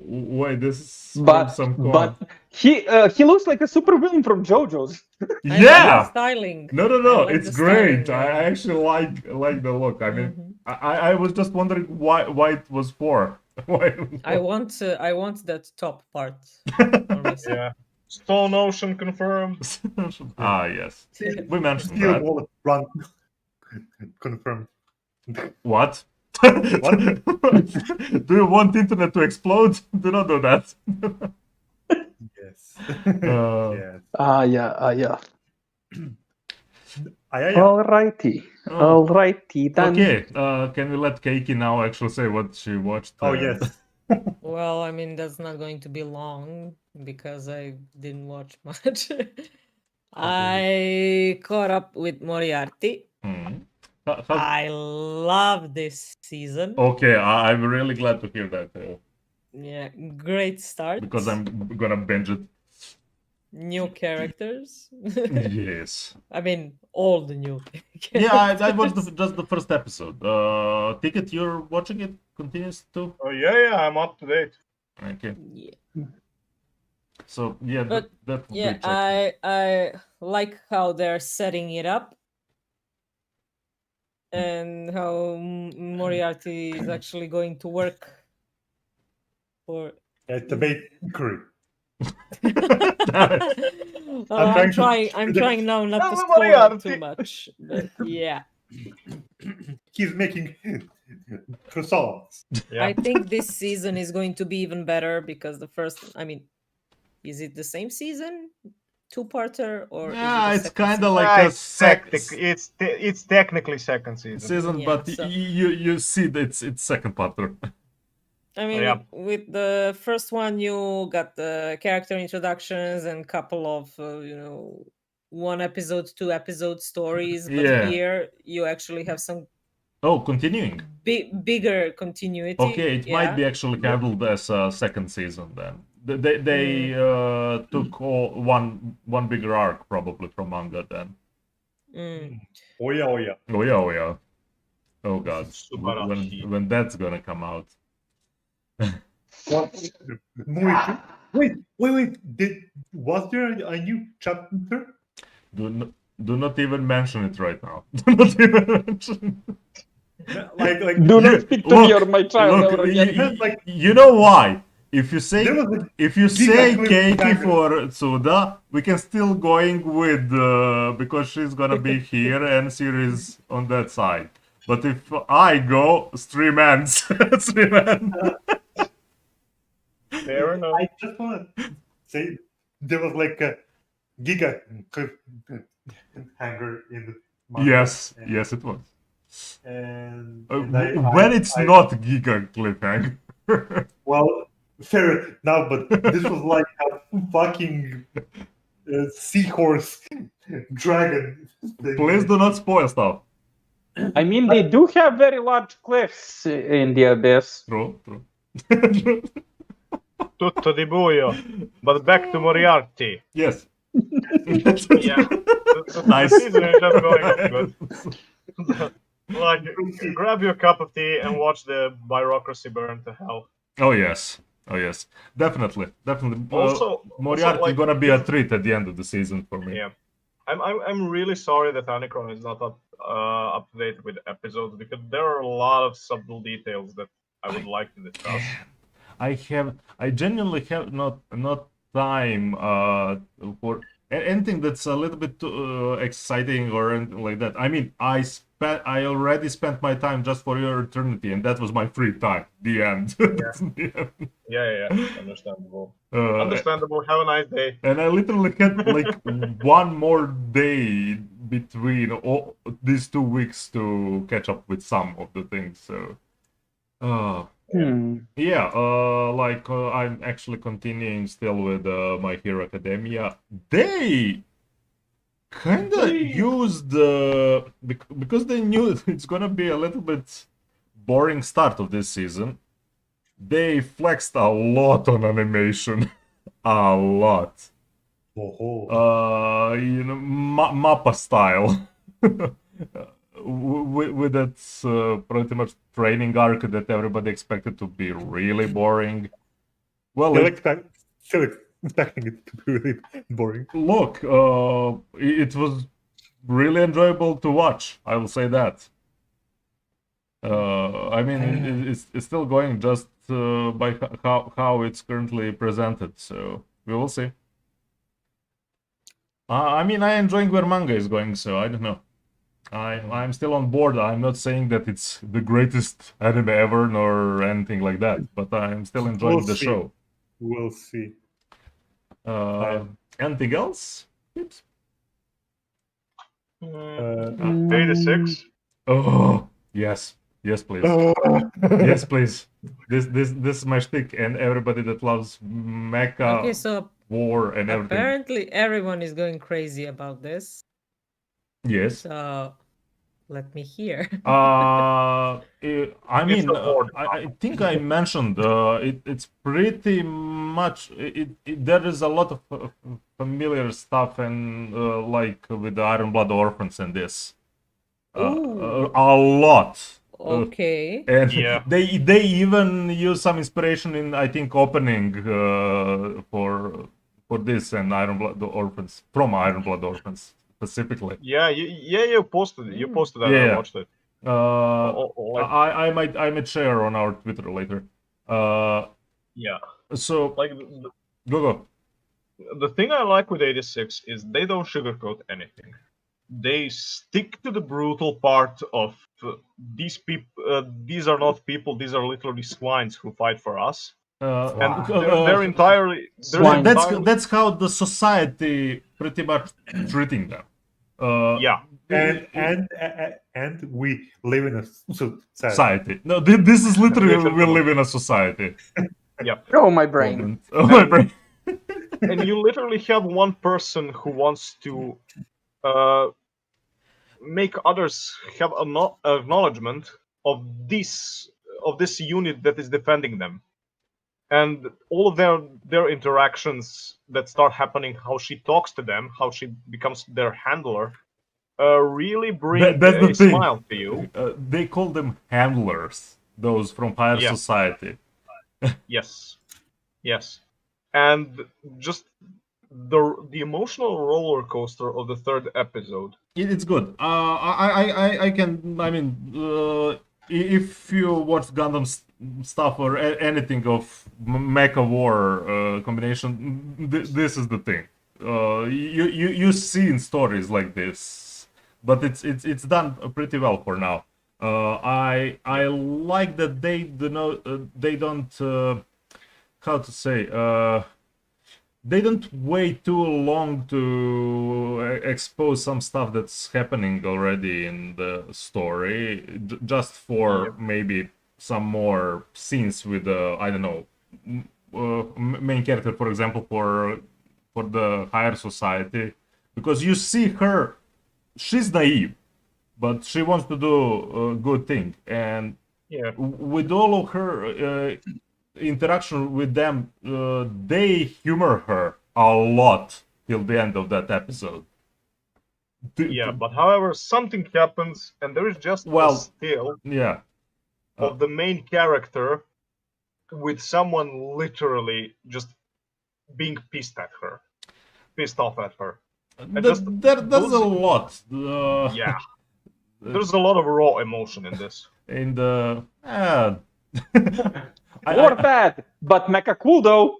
Wait, this is But from some but he looks like a super villain from JoJo's. I love yeah. the styling. No, I love it's the great. styling, I yeah. actually like the look. I mean, Mhm. I was just wondering why it was for. Why? I want that top part for myself. yeah. Stone Ocean confirmed. Yes, we mentioned Steel that. wallet run confirmed. What? What? Do you want internet to explode? Do not do that. Yes. Uh, Yes. Yeah. Yeah. Alrighty. Oh. Alrighty then. Okay, can we let Keiki now actually say what she watched? Oh yes. Well, I mean, that's not going to be long because I didn't watch much. I caught up with Moriarty. Hmm. I love this season. Okay, I'm really glad to hear that. Yeah, great start. Because I'm gonna binge it. New characters. Yes. I mean, all the new characters. Yeah, I watched just the first episode. Ticket, you're watching it? Continues too? Oh yeah, I'm up to date. Okay. Yeah. So yeah, But that would yeah, be checked. I like how they're setting it up, and how Moriarty is actually going to work for. At the bakery. I'm trying to- trying now not to Tell me spoil Moriarty. too much. But yeah, He's making croissants. Yeah. I think this season is going to be even better because the first. I mean, is it the same season, two-parter, or Yeah, is it's it the second kind of season? like a It's technically second season. Yeah, but so- you see that it's second partner. I mean, Yeah. with the first one, you got the character introductions and couple of, one episode, 2 episode stories. But Yeah. here, you actually have some Oh, continuing. bigger continuity. Okay, it might be actually handled as a second season then. They took one bigger arc probably from manga then. Mm. Oh yeah, oh yeah. Oh yeah, oh yeah. Oh god, Super archie. when that's gonna come out. Wait. Was there a new chapter? Do not even mention it right now. Do not even mention it. Like Do not speak to me or my child Look, ever again. you know why? If you say There was a say clip Keiki banger. for Tsuda, we can still going with because she's gonna be here and series on that side. But if I go, it's 3 mans. 3 men. Fair enough. I just want to say there was like a giga hanger in the manga. Yes, and, yes, it was. And, When it's not Giga cliffhanger. well, fair now, but this was like a fucking seahorse dragon. thing. Please do not spoil stuff. I mean, they do have very large cliffs in the abyss. True, true. Tutto di buio. But back to Moriarty. Yes. Yeah. Nice. The season is just going good. Like, grab your cup of tea and watch the bureaucracy burn to hell. Oh yes. Oh yes. Definitely. Definitely. Also, Moriarty like, gonna be a treat at the end of the season for me. Yeah. I'm really sorry that Anicron is not up to date with episodes because there are a lot of subtle details that I would like to discuss. I genuinely have not time for anything that's a little bit exciting or anything like that. I mean, I already spent my time just for your eternity, and that was my free time. The end. The end. Yeah. Understandable. Uh, Understandable. Have a nice day. And I literally had like one more day between all these 2 weeks to catch up with some of the things. So, yeah, I'm actually continuing still with My Hero Academia. They kind of used because they knew it's gonna be a little bit boring start of this season. They flexed a lot on animation, a lot. Oh, Mappa style. With that pretty much training arc that everybody expected to be really boring. Well, still expecting it to be really boring. look, it was really enjoyable to watch. I will say that. I mean, it's still going just by how it's currently presented. So we will see. I mean, I enjoying where manga is going. So I don't know. I'm still on board. I'm not saying that it's the greatest anime ever nor anything like that, but I'm still enjoying We'll the see. show. We'll see. Anything else? Oops. 86. Oh yes, please. Yes, please. This is my shtick, and everybody that loves mecha. Okay, so war and everything. Apparently, everyone is going crazy about this. Yes. So, let me hear. I It's mean, a horde. I think I mentioned it's pretty much there is a lot of familiar stuff and like with the Iron Blood Orphans and this Ooh. a lot. Okay. And Yeah. they even use some inspiration in I think opening for this and Iron Blood Orphans from Iron Blood Orphans specifically. Yeah, you posted it. You posted that. Yeah. I watched it. Like, I might share on our Twitter later. yeah, So like go. the thing I like with 86 is they don't sugarcoat anything. They stick to the brutal part of these people. These are not people. These are literally swines who fight for us. And they're entirely. Swine. That's how the society pretty much treating them. Yeah. And we live in a Society. No, this is literally we live in a society. Yeah. Oh, my brain. Moment. Oh, my brain. And you literally have one person who wants to make others have an acknowledgement of this unit that is defending them, and all of their interactions that start happening, how she talks to them, how she becomes their handler, really bring That's the a thing. smile to you. They call them handlers. Those from higher Yeah. society. Yes, and just the emotional roller coaster of the third episode. It's good. I can. I mean, if you watch Gundam stuff or anything of mecha war combination, this is the thing. You see in stories like this, but it's done pretty well for now. I like that they don't how to say they don't wait too long to expose some stuff that's happening already in the story, just for maybe some more scenes with I don't know main character, for example, for the higher society, because you see her, she's naive, but she wants to do a good thing, and Yeah. with all of her interaction with them, they humor her a lot till the end of that episode. Yeah, but however, something happens, and there is just Well, a still yeah. of the main character with someone literally just being pissed off at her. And just That's those- a lot. Yeah, there's a lot of raw emotion in this. In the War bad, but mecha cool though.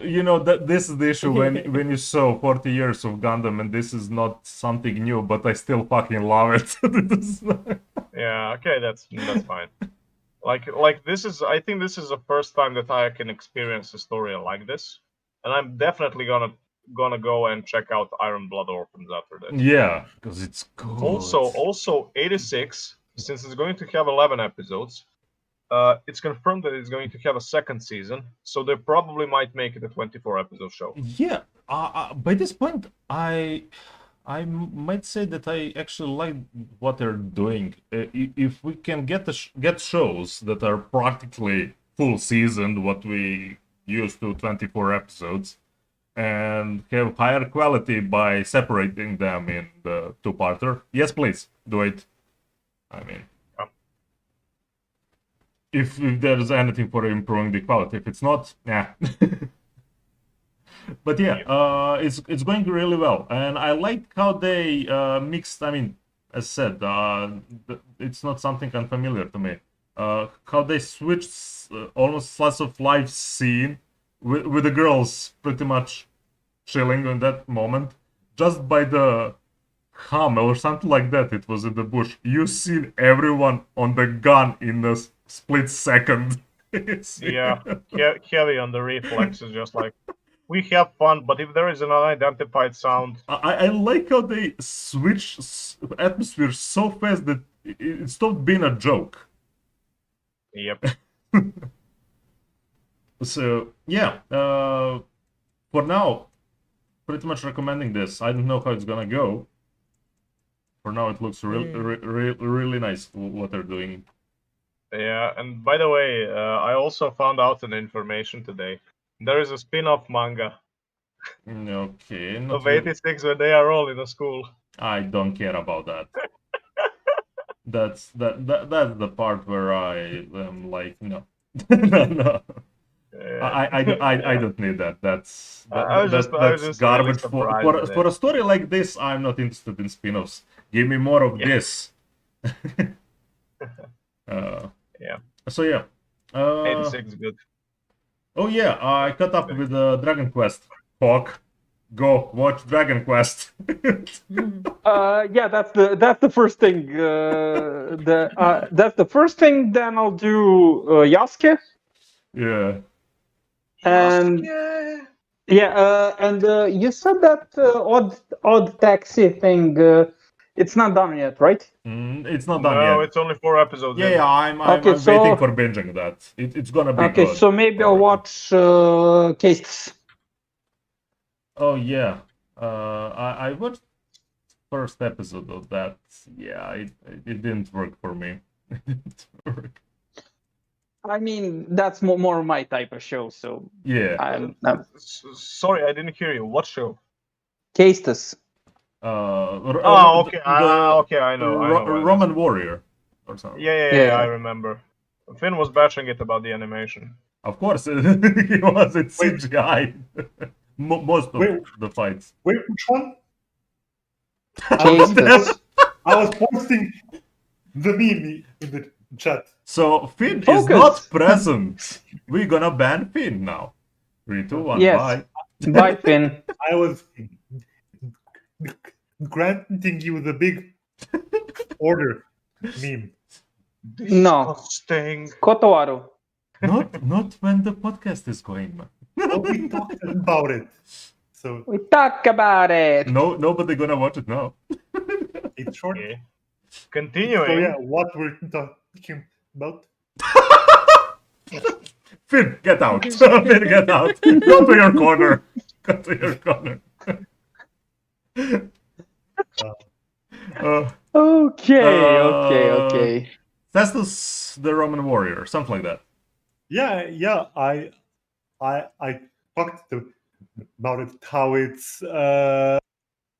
you know that this is the issue when you saw 40 years of Gundam, and this is not something new, but I still fucking love it. Yeah, okay, that's fine. Like this is, I think this is the first time that I can experience a story like this, and I'm definitely gonna go and check out Iron Blood Orphans after this. Yeah, because it's good. Also 86, since it's going to have 11 episodes, it's confirmed that it's going to have a second season, so they probably might make it a 24-episode show. Yeah, by this point, I might say that I actually like what they're doing. If we can get shows that are practically full season, what we used to 24 episodes, and have higher quality by separating them in the two-parter, yes, please do it. I mean, if there's anything for improving the quality, if it's not, yeah. But yeah, it's going really well, and I like how they mixed. I mean, as said, it's not something unfamiliar to me. How they switched almost slice of life scene with the girls pretty much chilling in that moment, just by the hum or something like that. It was in the bush. You see everyone on the gun in a split second. Yeah, heavy on the reflexes, just like, we have fun, but if there is an unidentified sound... I like how they switch atmosphere so fast that it stopped being a joke. Yep. So, yeah. for now, pretty much recommending this. I don't know how it's gonna go. For now, it looks really nice what they're doing. Yeah, and by the way, I also found out an information today. There is a spin-off manga Okay, not of really. 86 when they are all in a school. I don't care about that. That's the part where I am like, no. No. I don't need that. That's garbage for a story like this. I'm not interested in spin-offs. Give me more of this. Yeah. So yeah. 86 is good. Oh yeah, I caught up with Dragon Quest. Hawk, go watch Dragon Quest. Yeah, that's the first thing. That's the first thing. Then I'll do Yasuke. Yeah. And and you said that odd taxi thing. It's not done yet, right? It's not done No, yet. it's only 4 episodes. Yeah, I'm Okay, so- waiting for binging that. It's gonna be Okay, good. so maybe I'll watch Cases. Oh yeah, I watched first episode of that. Yeah, it didn't work for me. It didn't work. I mean, that's more my type of show. So Yeah. I'm Sorry, I didn't hear you. What show? Cases. Okay, okay, I know. I know what it is. Roman Warrior or something. Yeah, I remember. Finn was bashing it about the animation. Of course, he was in CGI. Most of the fights. Wait, which one? Cases. I was posting the meme in the chat. So Finn is Focus. not present. We're gonna ban Finn now. 3, 2, 1, Yes. bye. Bye, Finn. I was granting you the big order meme. No. Disgusting. Kotowaru. Not when the podcast is going, man. But we talked about it. So We talk about it. Nobody gonna watch it now. it's short. Okay. So Continuing. yeah, what we're talking about? Finn, get out. Finn, get out. Go to your corner. Go to your corner. Okay. Festus the Roman Warrior, something like that. Yeah. I talked about it. How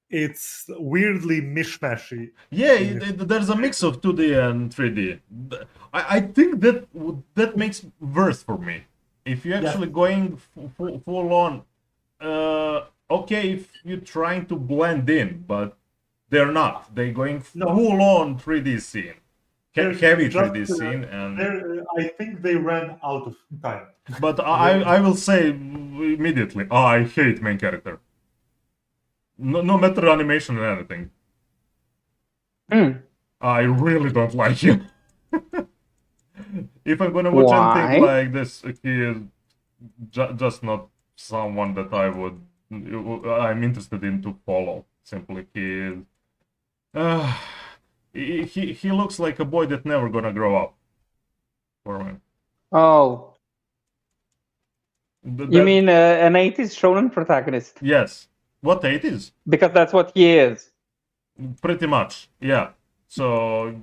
it's weirdly mishmashy. Yeah, there's a mix of 2D and 3D. I think that makes worse for me. If you're actually going full on, okay, if you're trying to blend in, but they're not. They're going full on 3D scene, heavy 3D scene, and I think they ran out of time. But I will say immediately, I hate main character. No matter animation or anything. I really don't like him. If I'm gonna watch anything like this, he is just not someone that I'm interested in to follow. Simply, he is. He looks like a boy that never gonna grow up. For me. Oh. You mean an 80s shonen protagonist? Yes. What 80s? Because that's what he is. Pretty much, yeah. So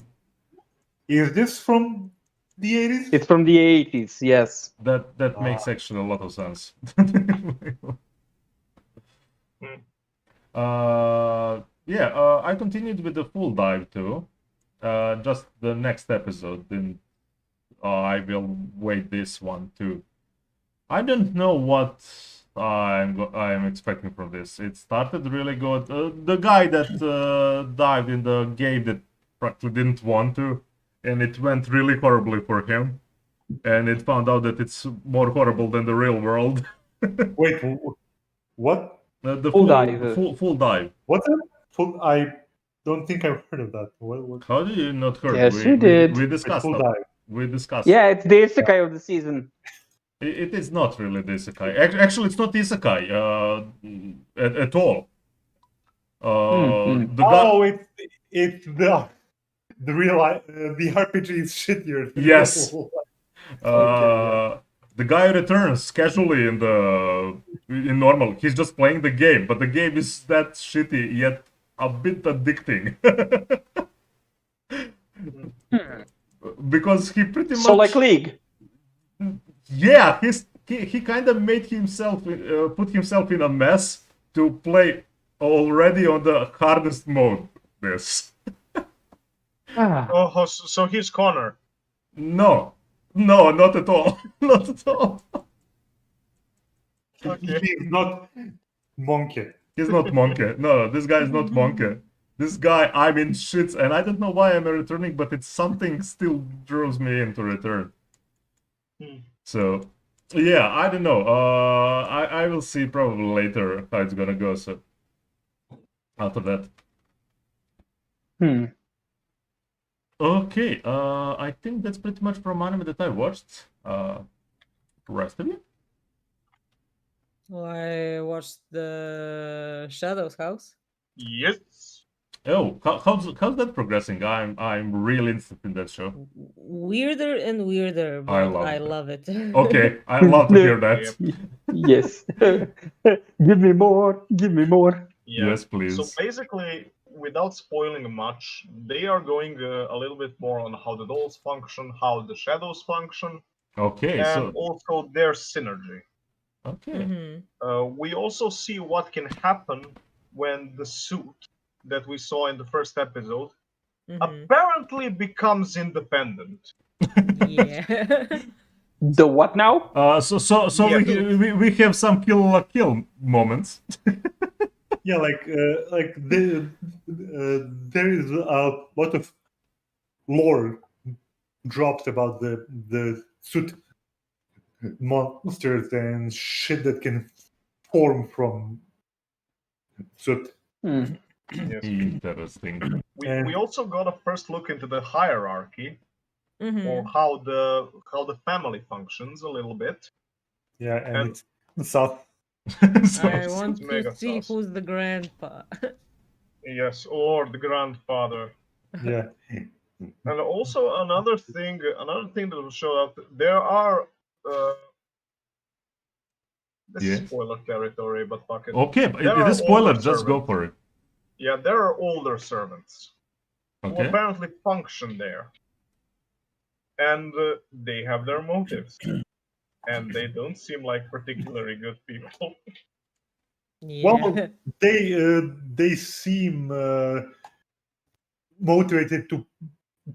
is this from the 80s? It's from the 80s, yes. That makes actually a lot of sense. I continued with the full dive too. Just the next episode, then I will wait this one too. I don't know what I'm expecting from this. It started really good. The guy that dived in the game that practically didn't want to, and it went really horribly for him. And it found out that it's more horrible than the real world. Wait, what? The full dive. Full dive. What's it? I don't think I've heard of that. What? How did you not heard? Yes, you did. We discussed Full that. dive. We discussed. Yeah, it's the isekai of the season. It is not really the isekai. Actually, it's not isekai at all. It's the real the RPG is shittier. Than Yes. the The guy returns casually in the in normal. He's just playing the game, but the game is that shitty yet a bit addicting. Because he pretty much So like League. yeah, he kind of made himself put himself in a mess to play already on the hardest mode. This Oh, so he's Connor. no, not at all, not at all. Okay. He's not monkey. He's not Monkey. No, this guy is not Monkey. This guy, I'm in shits, and I don't know why I'm returning, but it's something still draws me in to return. So, yeah, I don't know. I will see probably later how it's gonna go. So, after that. Okay, I think that's pretty much from anime that I watched. Rest of you? Well, I watched the Shadow's House. Yes. Oh, how's that progressing? I'm really interested in that show. Weirder and weirder, but I love it. Okay, I love to hear that. Yes. Give me more. Give me more. Yeah. Yes, please. So basically, without spoiling much, they are going a little bit more on how the dolls function, how the shadows function, Okay, and so also their synergy. okay. We also see what can happen when the suit that we saw in the first episode apparently becomes independent. Yeah. The what now? So Yeah. we have some kill moments. Yeah, like there is a lot of lore dropped about the suit monsters and shit that can form from suit. Yes. Interesting. We also got a first look into the hierarchy or Mhm. how the family functions a little bit. Yeah, and And- it's South. I want it's to mega see sus. who's the grandpa. Yes, or the grandfather. Yeah. And also another thing that will show up. There are this is Yes. spoiler territory, but fuck it. Okay, but There it are is spoiler. older Just go servants. for it. Yeah, there are older servants who Okay. apparently function there, and they have their motives, and they don't seem like particularly good people. Yeah. Well, they seem motivated to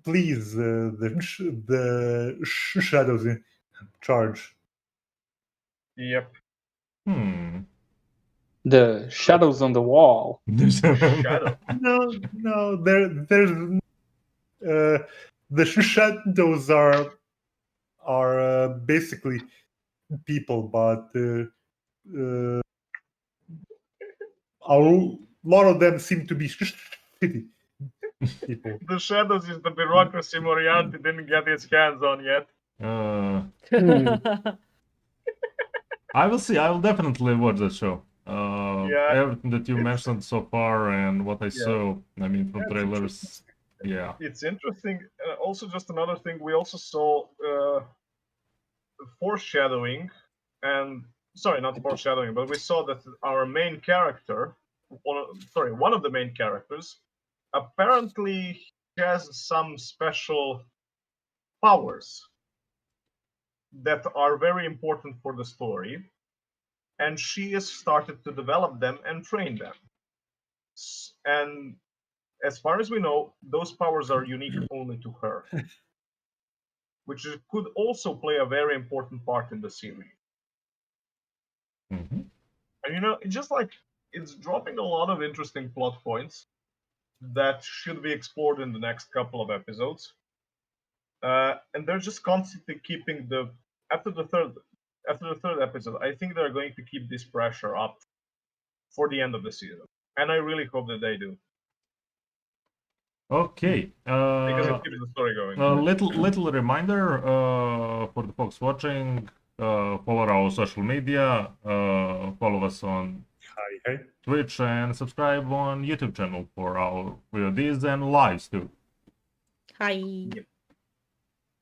please the shadows in charge. Yep. The shadows on the wall. Shadow. No, there's the shadows are basically people, but a lot of them seem to be shitty people. The shadows is the bureaucracy Moriarty didn't get his hands on yet. I will see. I will definitely watch the show. Yeah, Everything that you mentioned so far and what I saw, I mean, from Yeah, it's trailers, yeah. It's interesting. Also, just another thing, we also saw foreshadowing, and sorry, not foreshadowing, but we saw that our main character, one of the main characters, apparently has some special powers that are very important for the story, and she has started to develop them and train them. And as far as we know, those powers are unique only to her, which could also play a very important part in the series. Mhm. And it's just like it's dropping a lot of interesting plot points that should be explored in the next couple of episodes. And they're just constantly keeping after the third episode. I think they're going to keep this pressure up for the end of the season, and I really hope that they do. Okay. Because it keeps the story going. Little reminder for the folks watching, follow our social media, follow us on Hi. Twitch, and subscribe on YouTube channel for our VODs and lives too. Hi.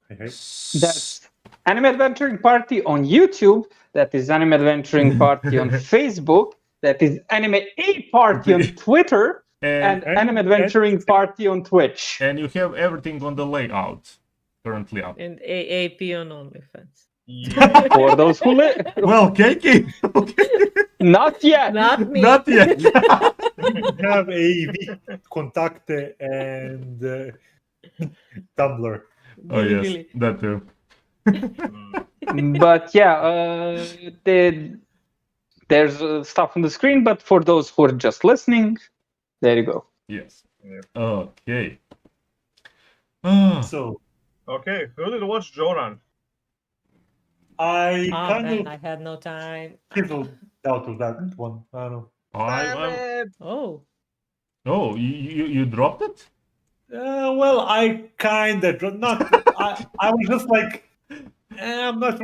Hey. That's Anime Adventuring Party on YouTube. That is Anime Adventuring Party on Facebook. That is Anime A Party on Twitter. And Anime Adventuring Party on Twitch. And you have everything on the layout currently up. And AAP on OnlyFans. Yeah. For those who live. Well, Keiki. Okay. Not yet. Not me. Not yet. We have AV, Contacte, and Tumblr. Oh yes, Billy. that too. But yeah, there's stuff on the screen. But for those who are just listening, there you go. Yes. Yeah. Okay. So Okay, who did watch Joran? I Oh, kind man, of I had no time. fizzled out of that one. I don't know. Oh, Oh, you dropped it? Well, I kind of not. I was just like, I'm not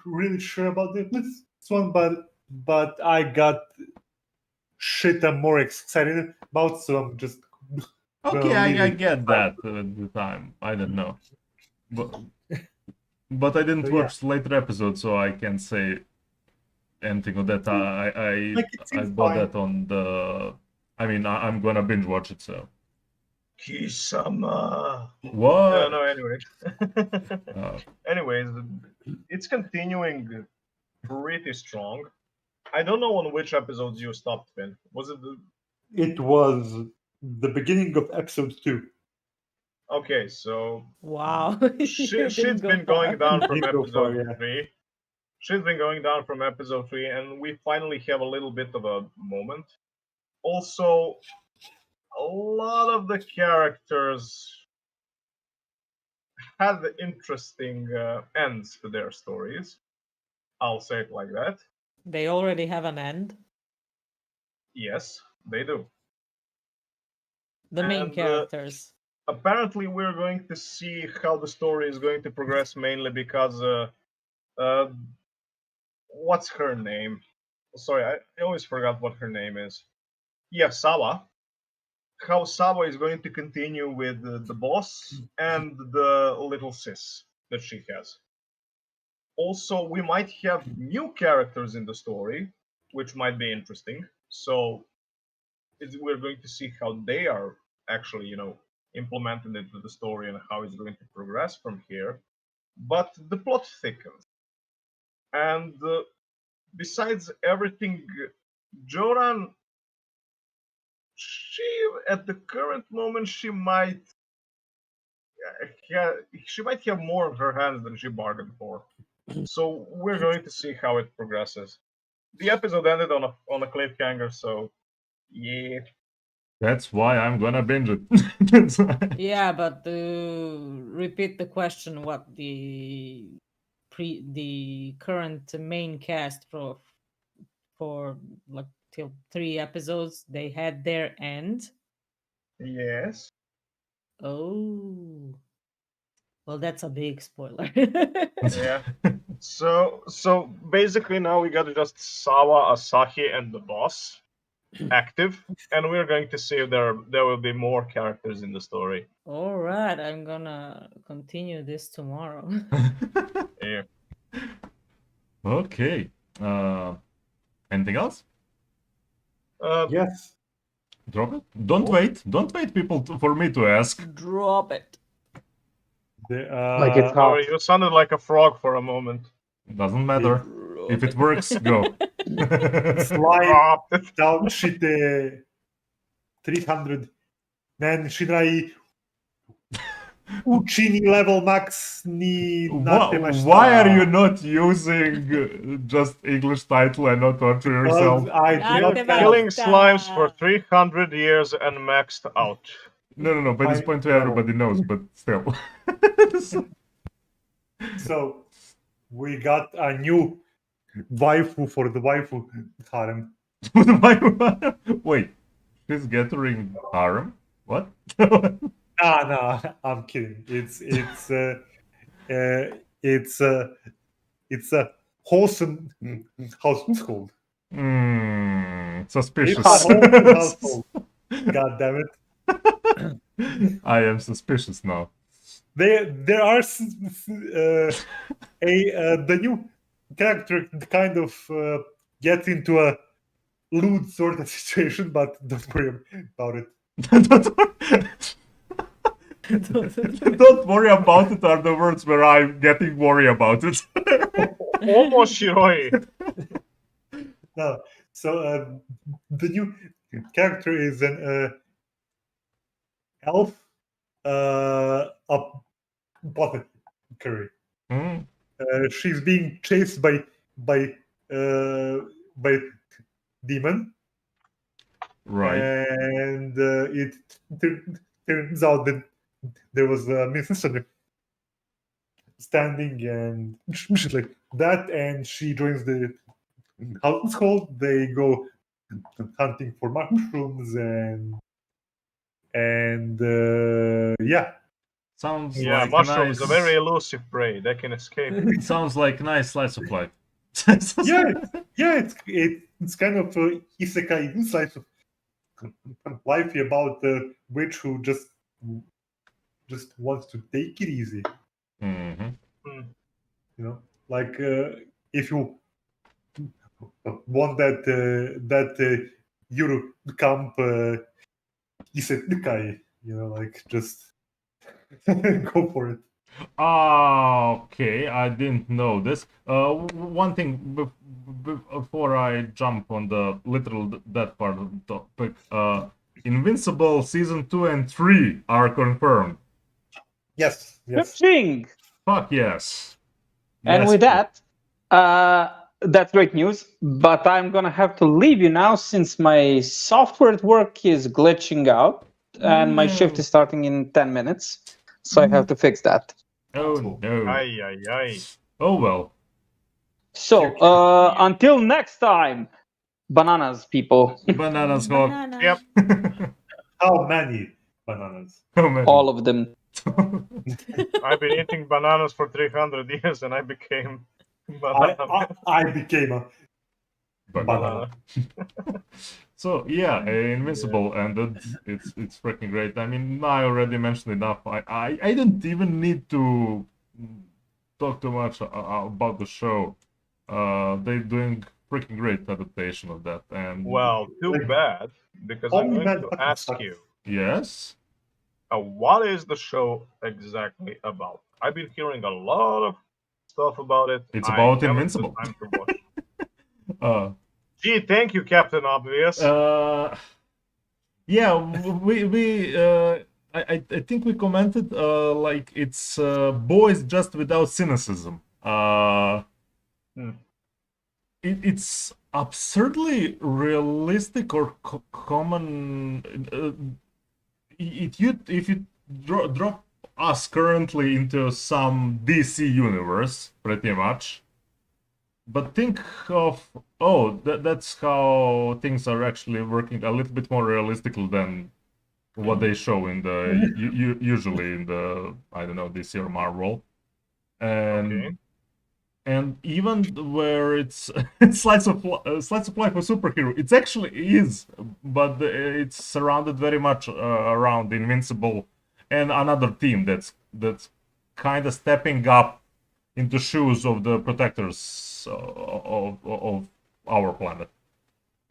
really sure about this one, but I got shit I'm more excited about, so I'm just. Okay, leave I it. get that at the time. I don't know, but I didn't So, yeah. watch later episodes, so I can't say anything on that. Like, it I seems bought fine. that on the. I mean, I'm gonna binge watch it. So Kisama. what? No, anyways. Uh, Anyways, it's continuing pretty strong. I don't know on which episodes you stopped, Finn. Was it the... It was the beginning of episode 2. Okay, so wow. You shit's didn't go been going far. down from Didn't go far, episode yeah. 3. Shit's been going down from episode 3, and we finally have a little bit of a moment. Also, a lot of the characters had interesting ends to their stories. I'll say it like that. They already have an end. Yes, they do. The main And, characters. Apparently, we're going to see how the story is going to progress, mainly because what's her name? Sorry, I always forgot what her name is. Yeah, Sawa. How Sawa is going to continue with the boss and the little sis that she has. Also, we might have new characters in the story, which might be interesting. So we're going to see how they are actually, implemented into the story and how it's going to progress from here. But the plot thickens. And besides everything, Joran, at the current moment, she might have more on her hands than she bargained for. So we're going to see how it progresses. The episode ended on a cliffhanger, so yeah. that's why I'm gonna binge it. That's why. Yeah, but repeat the question. What the current main cast for like till 3 episodes they had their end. Yes. Oh, well, that's a big spoiler. Yeah. So basically now we got just Sawa, Asahi, and the boss active, and we're going to see if there will be more characters in the story. All right, I'm gonna continue this tomorrow. Yeah. Okay. Anything else? Yes. Drop it. Don't wait. Don't wait, people, for me to ask. Drop it. Like it's hot. Sorry, you sounded like a frog for a moment. Doesn't matter. If it works, go. Slide Drop it. down shit 300. Then Shinrai Uchini level max ni Why are you not using just English title and not torture yourself? I do not Not have, Killing Basta. slimes for 300 years and maxed out. No. By this I point, know. everybody knows, but still. So we got a new waifu for the waifu harem. Wait, she's gathering harem? What? No, I'm kidding. It's a wholesome household. Suspicious. It's a wholesome household. God damn it. I am suspicious now. there are the new character kind of gets into a lewd sort of situation, but don't worry about it. Don't worry about it are the words where I'm getting worried about it. Almost Shiroi. No, so the new character is an elf apothecary. Hmm, She's being chased by demon, right. and it turns out that there was a misunderstanding, and she's like that, and she joins the household. They go hunting for mushrooms, and yeah. Sounds Yeah, like mushrooms nice. are very elusive prey. They can escape. Sounds like nice slice of life. Yeah, it's kind of isekai slice of life about a witch who just wants to take it easy. Mhm. You know, like if you want that Euro camp isekai, you know, like just go for it. Okay, I didn't know this. One thing before I jump on the literal that part of the topic, Invincible season 2 and 3 are confirmed. Yes. Ching! Fuck yes. And Yes, with please. that, that's great news. But I'm gonna have to leave you now since my software at work is glitching out, and my shift is starting in 10 minutes. So I have to fix that. Oh no. Ay, ay, ay. Oh well. So until next time, bananas, people. Bananas hog. Banana. Yep. How many bananas? Oh man. All of them. I've been eating bananas for 300 years and I became banana. I became a Banana. banana. So yeah, Invincible ended. It's freaking great. I mean, I already mentioned enough. I don't even need to talk too much about the show. They're doing freaking great adaptation of that. And Well, too bad, because I'm going to ask you, yes, what is the show exactly about? I've been hearing a lot of stuff about it. it's I about haven't Invincible. had time to watch. Uh, Gee, thank you, Captain Obvious. yeah, I think we commented like it's boys just without cynicism. It's absurdly realistic or common. If you drop us currently into some DC universe, pretty much. But think of that's how things are actually working a little bit more realistically than what they show in the usually in the I don't know DC or Marvel, and even where it's slice of life for superhero, it actually is, but it's surrounded very much around Invincible and another team that's kind of stepping up into shoes of the protectors of our planet.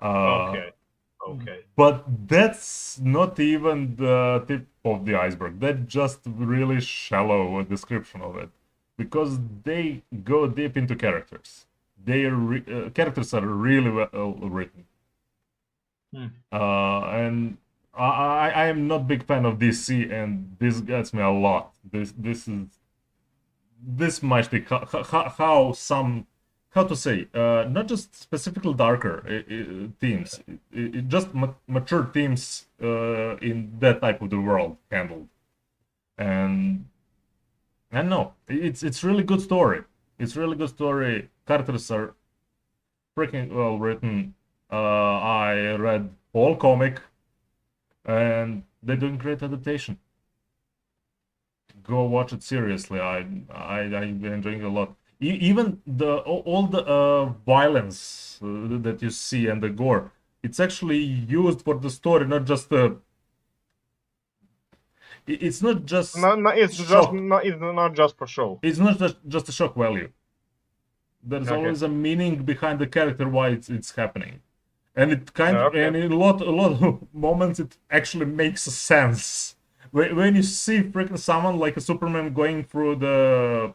Okay. But that's not even the tip of the iceberg. That's just really shallow description of it, because they go deep into characters. Characters are really well written. And I am not big fan of DC, and this gets me a lot. This much how to say, not just specifically darker themes, just mature themes in that type of the world handled. And no, it's really good story. It's really good story. Characters are freaking well written. I read whole comic, and they're doing great adaptation. Go watch it seriously. I'm enjoying it a lot. Even all the violence that you see and the gore, it's actually used for the story, not just It's not just it's shock. not just for show. It's not just a shock value. There's Okay. always a meaning behind the character why it's happening, and it kind of Okay. and in a lot of moments it actually makes sense. When you see freaking someone like a Superman going through the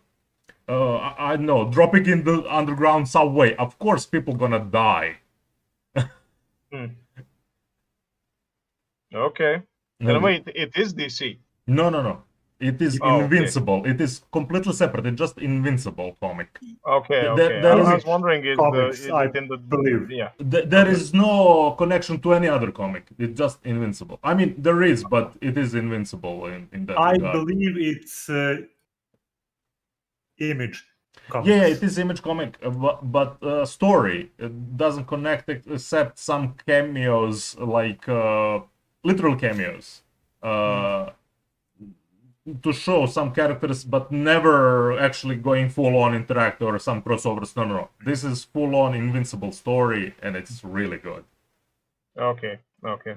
I don't know, dropping in the underground subway, of course people gonna die. Okay. No, And wait, it is DC. no. It is Oh, okay. Invincible. It is completely separate. It's just Invincible comic. Okay, There- okay. there I is- was wondering is Comics, it I in the believe. yeah. There is no connection to any other comic. It's just Invincible. I mean, there is, but it is Invincible in that I regard. believe it's Image Comics. Yeah, it is Image comic, but story it doesn't connect except some cameos, like literal cameos, to show some characters, but never actually going full on interact or some crossovers. No. This is full on Invincible story, and it's really good. Okay. Okay.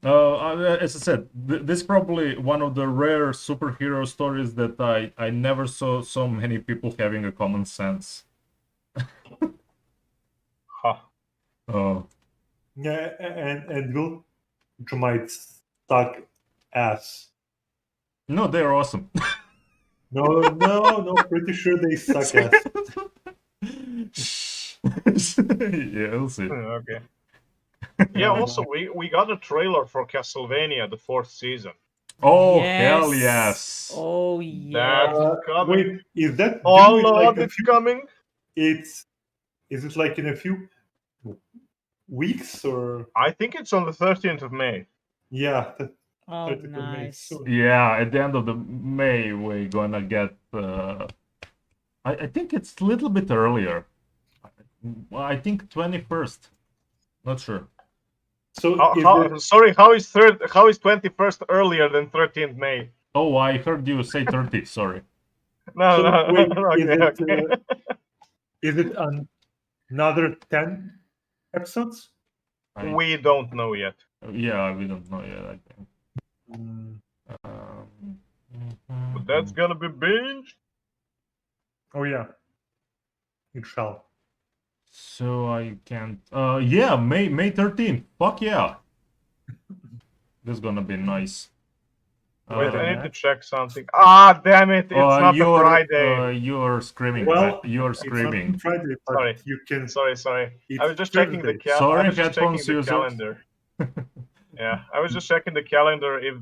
As I said, this is probably one of the rare superhero stories that I never saw so many people having a common sense. Huh. Yeah, and will you might suck ass. No, they're awesome. No, pretty sure they suck ass. Yeah, we'll see. Okay. Yeah, also we got a trailer for Castlevania, the 4th season. Oh, hell yes. Oh yeah. That's coming. Wait, is that Oh due in Lord, like a it's few? coming. Is it like in a few weeks or? I think it's on the 13th of May. Yeah, Oh 30th of May, nice. soon. Yeah, at the end of the May, we're gonna get. I think it's a little bit earlier. I think 21st. Not sure. So Sorry, how is 21st earlier than 13th May? Oh, I heard you say 30. Sorry. No, So, no, wait, okay. is it another 10 episodes? We don't know yet. Yeah, we don't know yet. I think. But that's gonna be binge. Oh yeah, it shall. So I can't. Yeah, May 13th. Fuck yeah. This is gonna be nice. Wait, I need to check something. Ah, damn it! It's not a you're, Friday. You're screaming. Well, you're It's screaming. not Friday, but Sorry. you can. Sorry. It's I was just checking the Thursday. Sorry, I was just checking headphones the users. calendar. Yeah, I was just checking the calendar if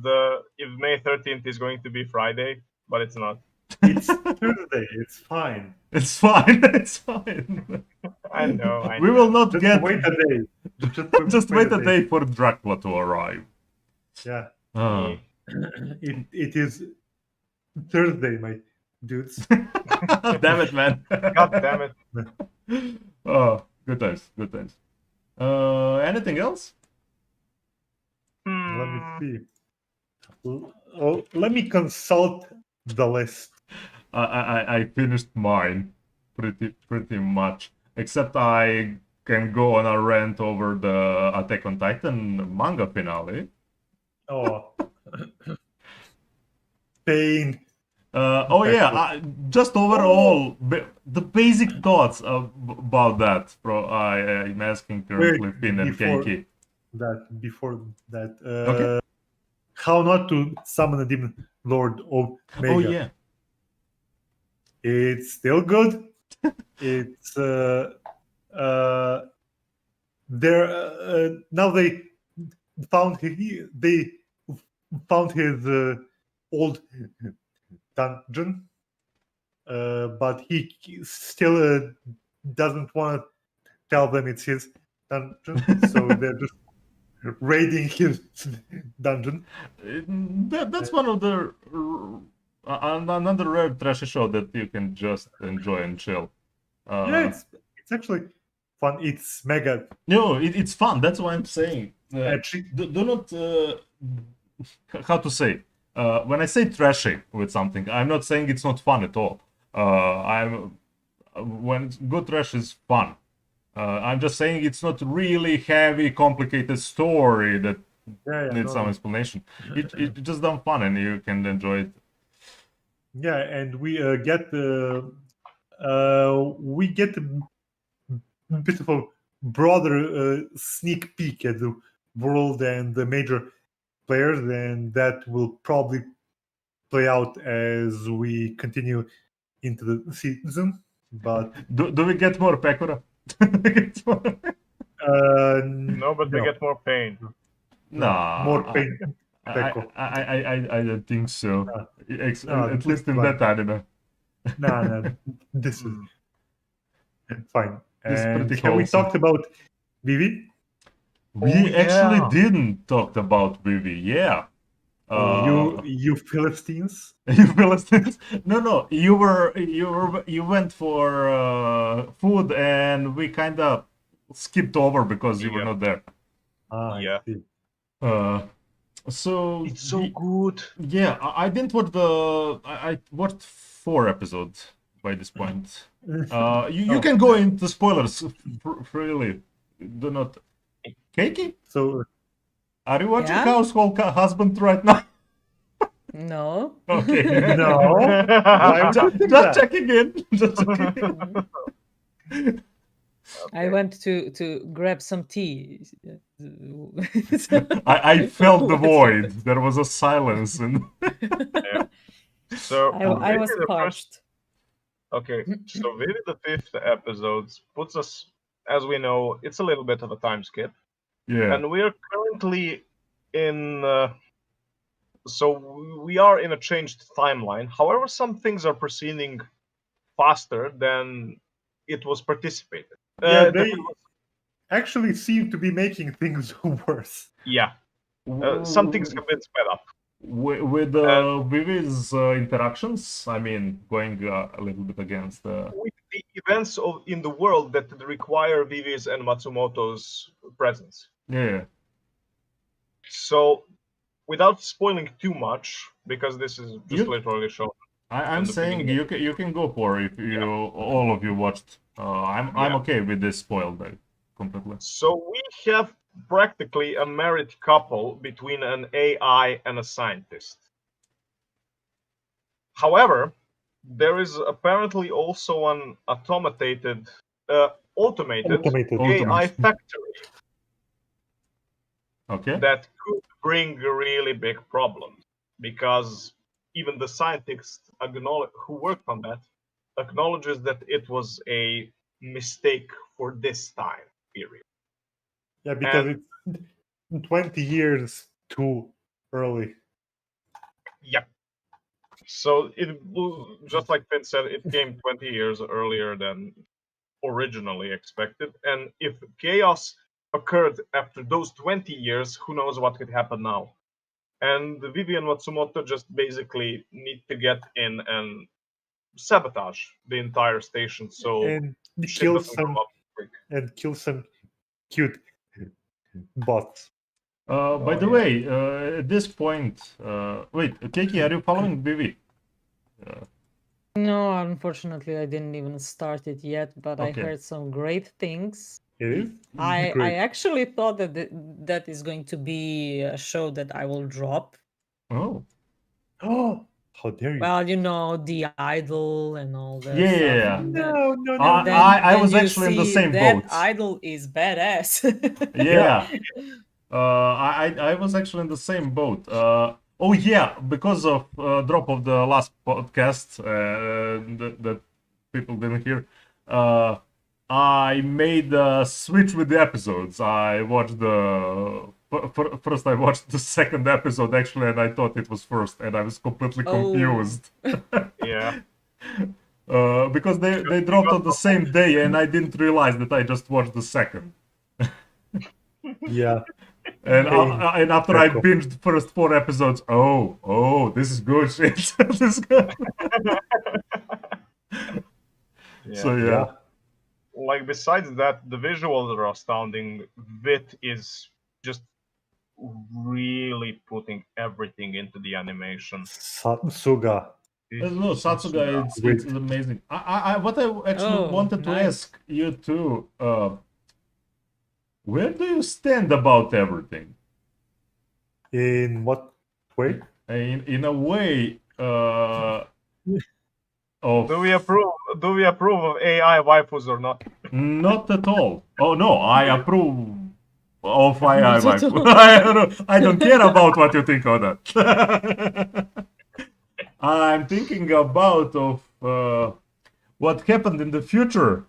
May 13th is going to be Friday, but it's not. It's Thursday. It's fine. It's fine. It's fine. I know. We will not Just get. wait a day. Just wait a day for Dracula to arrive. Yeah. Uh, It is Thursday, my dudes. damn it, man. God damn it. Oh, good times. Good times. Anything else? Let me see. Let me consult the list. I finished mine pretty much, except I can go on a rant over the Attack on Titan manga finale. Oh, pain. Oh yeah, just overall the basic thoughts about that. I'm asking currently Finn and Keiki. Before that, Okay. how not to summon a demon lord of Mega. Oh yeah. It's still good. It's now they found his old dungeon, but he still doesn't want to tell them it's his dungeon, so they're just raiding his dungeon. That's one of the another rare trashy show that you can just enjoy and chill. Yeah, it's actually fun. It's mega. No, it's fun. That's what I'm saying. Actually, Do not. How to say? When I say trashy with something, I'm not saying it's not fun at all. When good trash is fun. I'm just saying it's not really heavy, complicated story that needs some explanation. It's just dumb fun, and you can enjoy it. Yeah, and we get a bit of a broader sneak peek at the world and the major players, and that will probably play out as we continue into the season. But Do we get more Pekora? No, but they get more pain. No, more pain. I don't think so. No, At least in fine. that anime. No, this is fine. This is And pretty have we wholesome. talked about Vivi? We Oh, actually yeah. didn't talk about Vivi. Yeah. You Philistines? You Philistines? No. You went for food, and we kind of skipped over because you were Yeah. not there. Yeah. I see. So It's so good. yeah, I didn't watch I watched 4 episodes by this point. You can go into spoilers freely. Do not. Keiki, So are you watching Yeah? Household Husband right now? No. Okay. no, why would you think Just that? checking in. Just checking. I went to grab some tea. I felt the void. There was a silence, and So I was maybe the parched. Okay, so maybe the 5th episode puts us, as we know, it's a little bit of a time skip, yeah, and we are currently in. So we are in a changed timeline. However, some things are proceeding faster than it was participated. Yeah, they actually seem to be making things worse. Yeah, some things have been sped up. with Vivi's interactions. I mean, going a little bit against. With the events in the world that require Vivi's and Matsumoto's presence. Yeah. So, without spoiling too much, because this is just literally shown. I'm the saying beginning. you can go for it if you all of you watched. I'm okay with this spoiled completely. So we have practically a married couple between an AI and a scientist. However, there is apparently also an automated AI factory that could bring really big problems, because even the scientists who worked on that acknowledges that it was a mistake for this time period. Yeah, because it's 20 years too early. Yep. So it, just like Finn said, it came 20 years earlier than originally expected. And if chaos occurred after those 20 years, who knows what could happen now? And Vivi and Matsumoto just basically need to get in and sabotage the entire station so and shit kill doesn't some go up quick. and kill some cute bots. By the way, at this point, wait, Keiki, are you following Vivi? No, unfortunately, I didn't even start it yet, but I heard some great things. It is. I actually thought that that is going to be a show that I will drop. Oh. Oh, how dare you! Well, you know, the idol and all that. Yeah. Stuff. No. I was actually in the same boat. That idol is badass. Yeah. I was actually in the same boat. Oh yeah, because of drop of the last podcast that people didn't hear. I made a switch with the episodes. I watched first. I watched the second episode actually, and I thought it was first, and I was completely confused. Yeah. Because they dropped on the same day, and I didn't realize that I just watched the second. Yeah. And after I binged the first 4 episodes, oh, this is good shit. This is good. So yeah. Like, besides that, the visuals are astounding. Vit is just really putting everything into the animation. Satsuga. No, Satsuga, it's amazing. What I actually wanted to ask you too, where do you stand about everything? In what way? In a way of Do we approve of AI waifus or not? not at all. Oh no, I approve of AI Not at wife. all. I don't care about what you think of that. I'm thinking about what happened in the future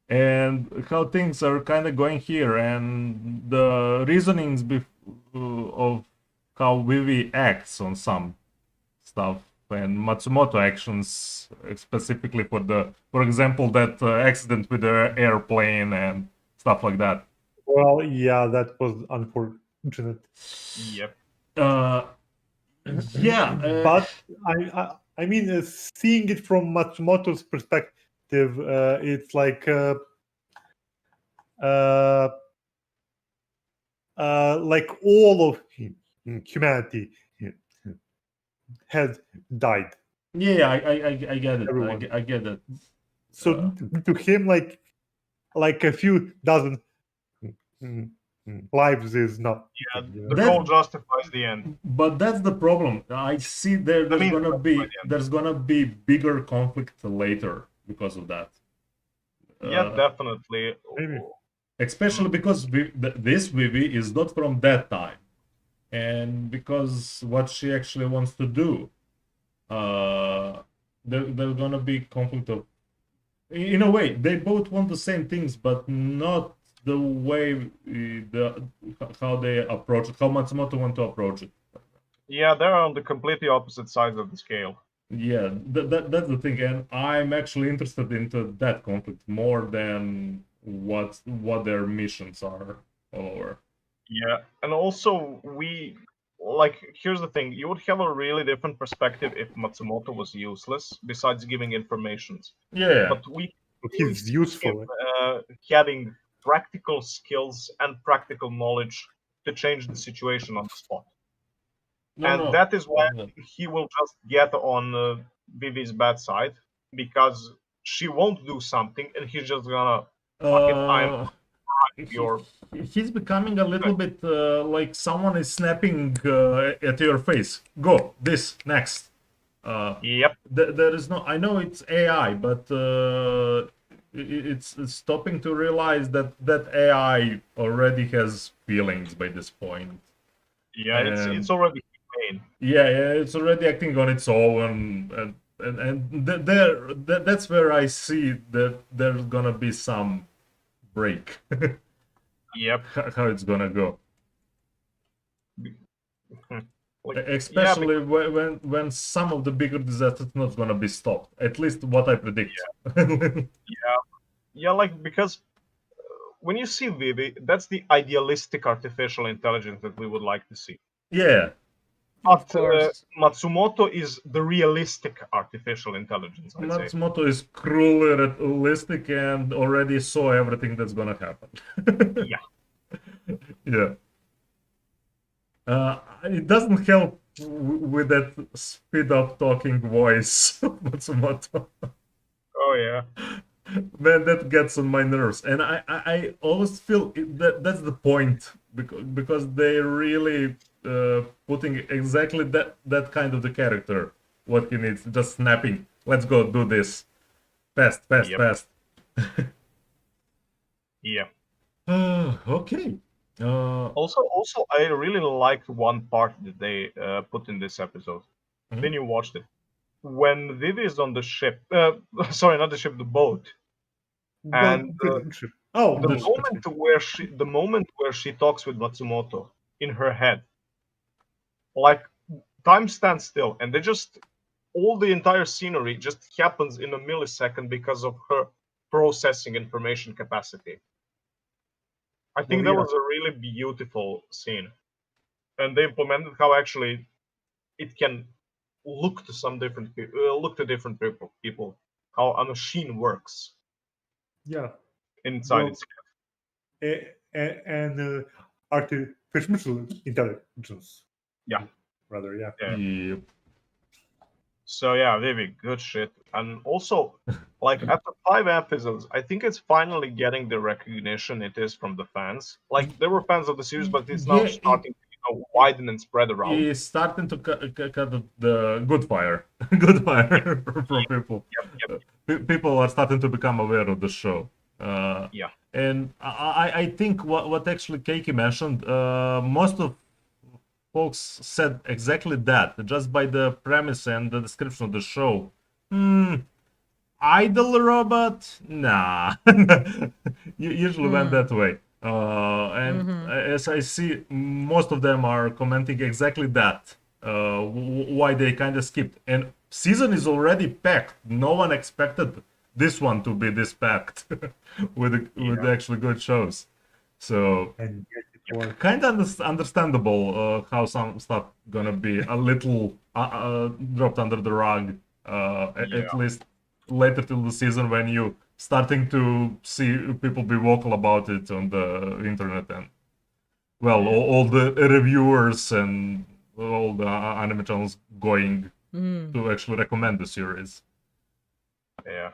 and how things are kind of going here and the reasonings of how Vivi acts on some stuff and Matsumoto actions specifically for example, that accident with the airplane and stuff like that. Well, yeah, that was unfortunate. Yep. Yeah, But I mean, seeing it from Matsumoto's perspective, it's like all of humanity has died. yeah, I get it. Everyone. I get it. So to him, like a few dozen lives is not. Yeah, you know? the That- goal justifies the end. But that's the problem. I see there's mean, gonna be bigger conflict later because of that. Yeah, definitely. Maybe. Especially because this Vivi is not from that time, and because what she actually wants to do, there's gonna be conflict of. In a way, they both want the same things, but not the way how they approach it, how Matsumoto want to approach it. Yeah, they're on the completely opposite sides of the scale. Yeah, that's the thing, and I'm actually interested into that conflict more than what their missions are all over. Yeah, and also here's the thing: you would have a really different perspective if Matsumoto was useless, besides giving informations. Yeah, But we But he's useful. having practical skills and practical knowledge to change the situation on the spot. no. That is why he will just get on Vivi's bad side, because she won't do something and he's just gonna your He's becoming a little bit like someone is snapping at your face. Go this next. Yep. There is no. I know it's AI, but it's stopping to realize that AI already has feelings by this point. Yeah, it's already humane. Yeah, it's already acting on its own, and that's where I see that there's gonna be some break. Yep. How it's gonna go. Especially yeah, when some of the bigger disasters not gonna be stopped. At least what I predict. Yeah, like because when you see Vivi, that's the idealistic artificial intelligence that we would like to see. Yeah. Of But course. Matsumoto is the realistic artificial intelligence, I'd say. Matsumoto is cruelly realistic and already saw everything that's gonna happen. Yeah. Yeah. It doesn't help with that speed up talking voice, Matsumoto. Oh yeah. Man, that gets on my nerves, and I always feel that's the point because they're really putting exactly that kind of the character what he needs, just snapping. Let's go do this, fast. Yeah. Okay. Also, I really liked one part that they put in this episode. Mhm. Then you watched it when Vivi is on the ship. Sorry, not the ship, the boat. And the moment where she talks with Matsumoto in her head, like time stands still, and they just all the entire scenery just happens in a millisecond because of her processing information capacity. I think that was a really beautiful scene, and they implemented how actually it can look to different people, how a machine works. Yeah. Inside its and artificial intelligence. Yeah. Rather, yeah. Yep. So yeah, Vivi, good shit. And also, like after 5 episodes, I think it's finally getting the recognition it is from the fans. Like there were fans of the series, but it's now starting to get widen and spread around. He's starting to cut the good fire, good fire from people. People are starting to become aware of the show. Yeah. And I think what actually Keiki mentioned, most of folks said exactly that, just by the premise and the description of the show. Idol robot? Nah. Usually went that way. And as I see, most of them are commenting exactly that. Why they kind of skipped. And season is already packed. No one expected this one to be this packed with actually good shows. So And yet it worked. kind of understandable how some stuff gonna be a little dropped under the rug, at least later till the season when you starting to see people be vocal about it on the internet and all the reviewers and all the anime channels going to actually recommend the series. Yeah.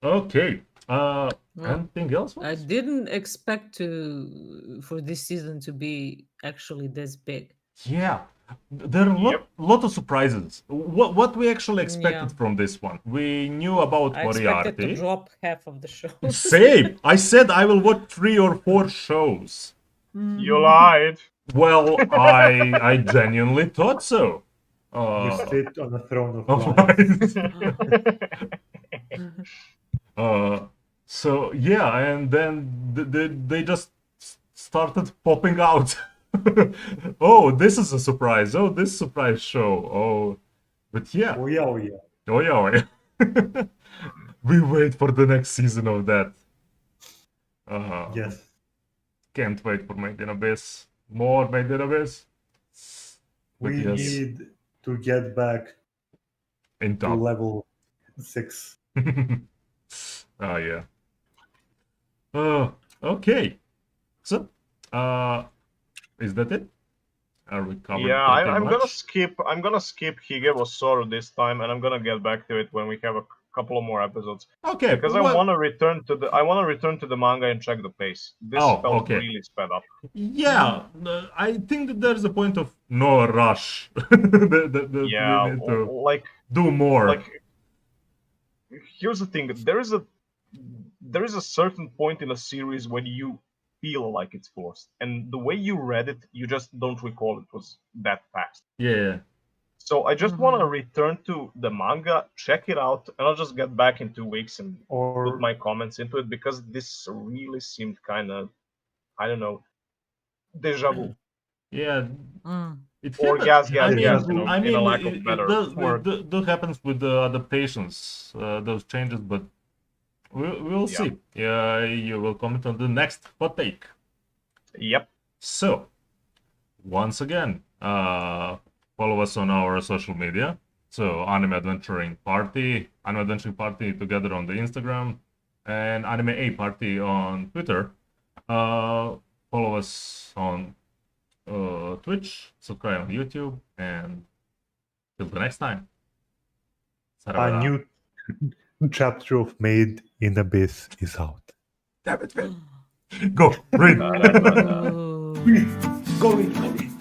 Okay. Well, Anything else? I didn't expect for this season to be actually this big. Yeah, there are lot of surprises. What we actually expected Yeah. from this one? We knew about I expected to Moriarty. drop half of the show. Same. I said I will watch 3 or 4 shows. You lied. Well, I genuinely thought so. You sit on a throne of of lies. So yeah, and then they just started popping out. Oh, this is a surprise. Oh, this surprise show. Oh, but yeah. Oh yeah, oh yeah. Oh yeah, oh, yeah. We wait for the next season of that. Yes. Can't wait for Made in Abyss. More Made in Abyss. But We yes, need to get back in to top. level 6. Oh yeah. Okay. So, is that it? Are we covered? Yeah, pretty I'm gonna much? skip. I'm gonna skip Higebosoru this time, and I'm gonna get back to it when we have a couple of more episodes. Okay. Because I want to return to the manga and check the pace. This felt okay. really sped up. Yeah, I think that there's a point of no rush. that we need to like do more. like here's the thing. There is a certain point in a series when you feel like it's forced, and the way you read it, you just don't recall it was that fast. Yeah. So I just want to return to the manga, check it out, and I'll just get back in 2 weeks and put my comments into it, because this really seemed kind of, I don't know, deja vu. Yeah. It Or happens. gas, in a lack of better word. It does happens with the adaptations, those changes, but we'll see. Yeah, you will comment on the next hot take. Yep. So, once again, follow us on our social media. So, Anime Adventuring Party together on the Instagram, and Anime A Party on Twitter. Follow us on Twitch, subscribe on YouTube, and till the next time. A new chapter of Made in Abyss is out. Damn it, Phil. Go, read. Go, read.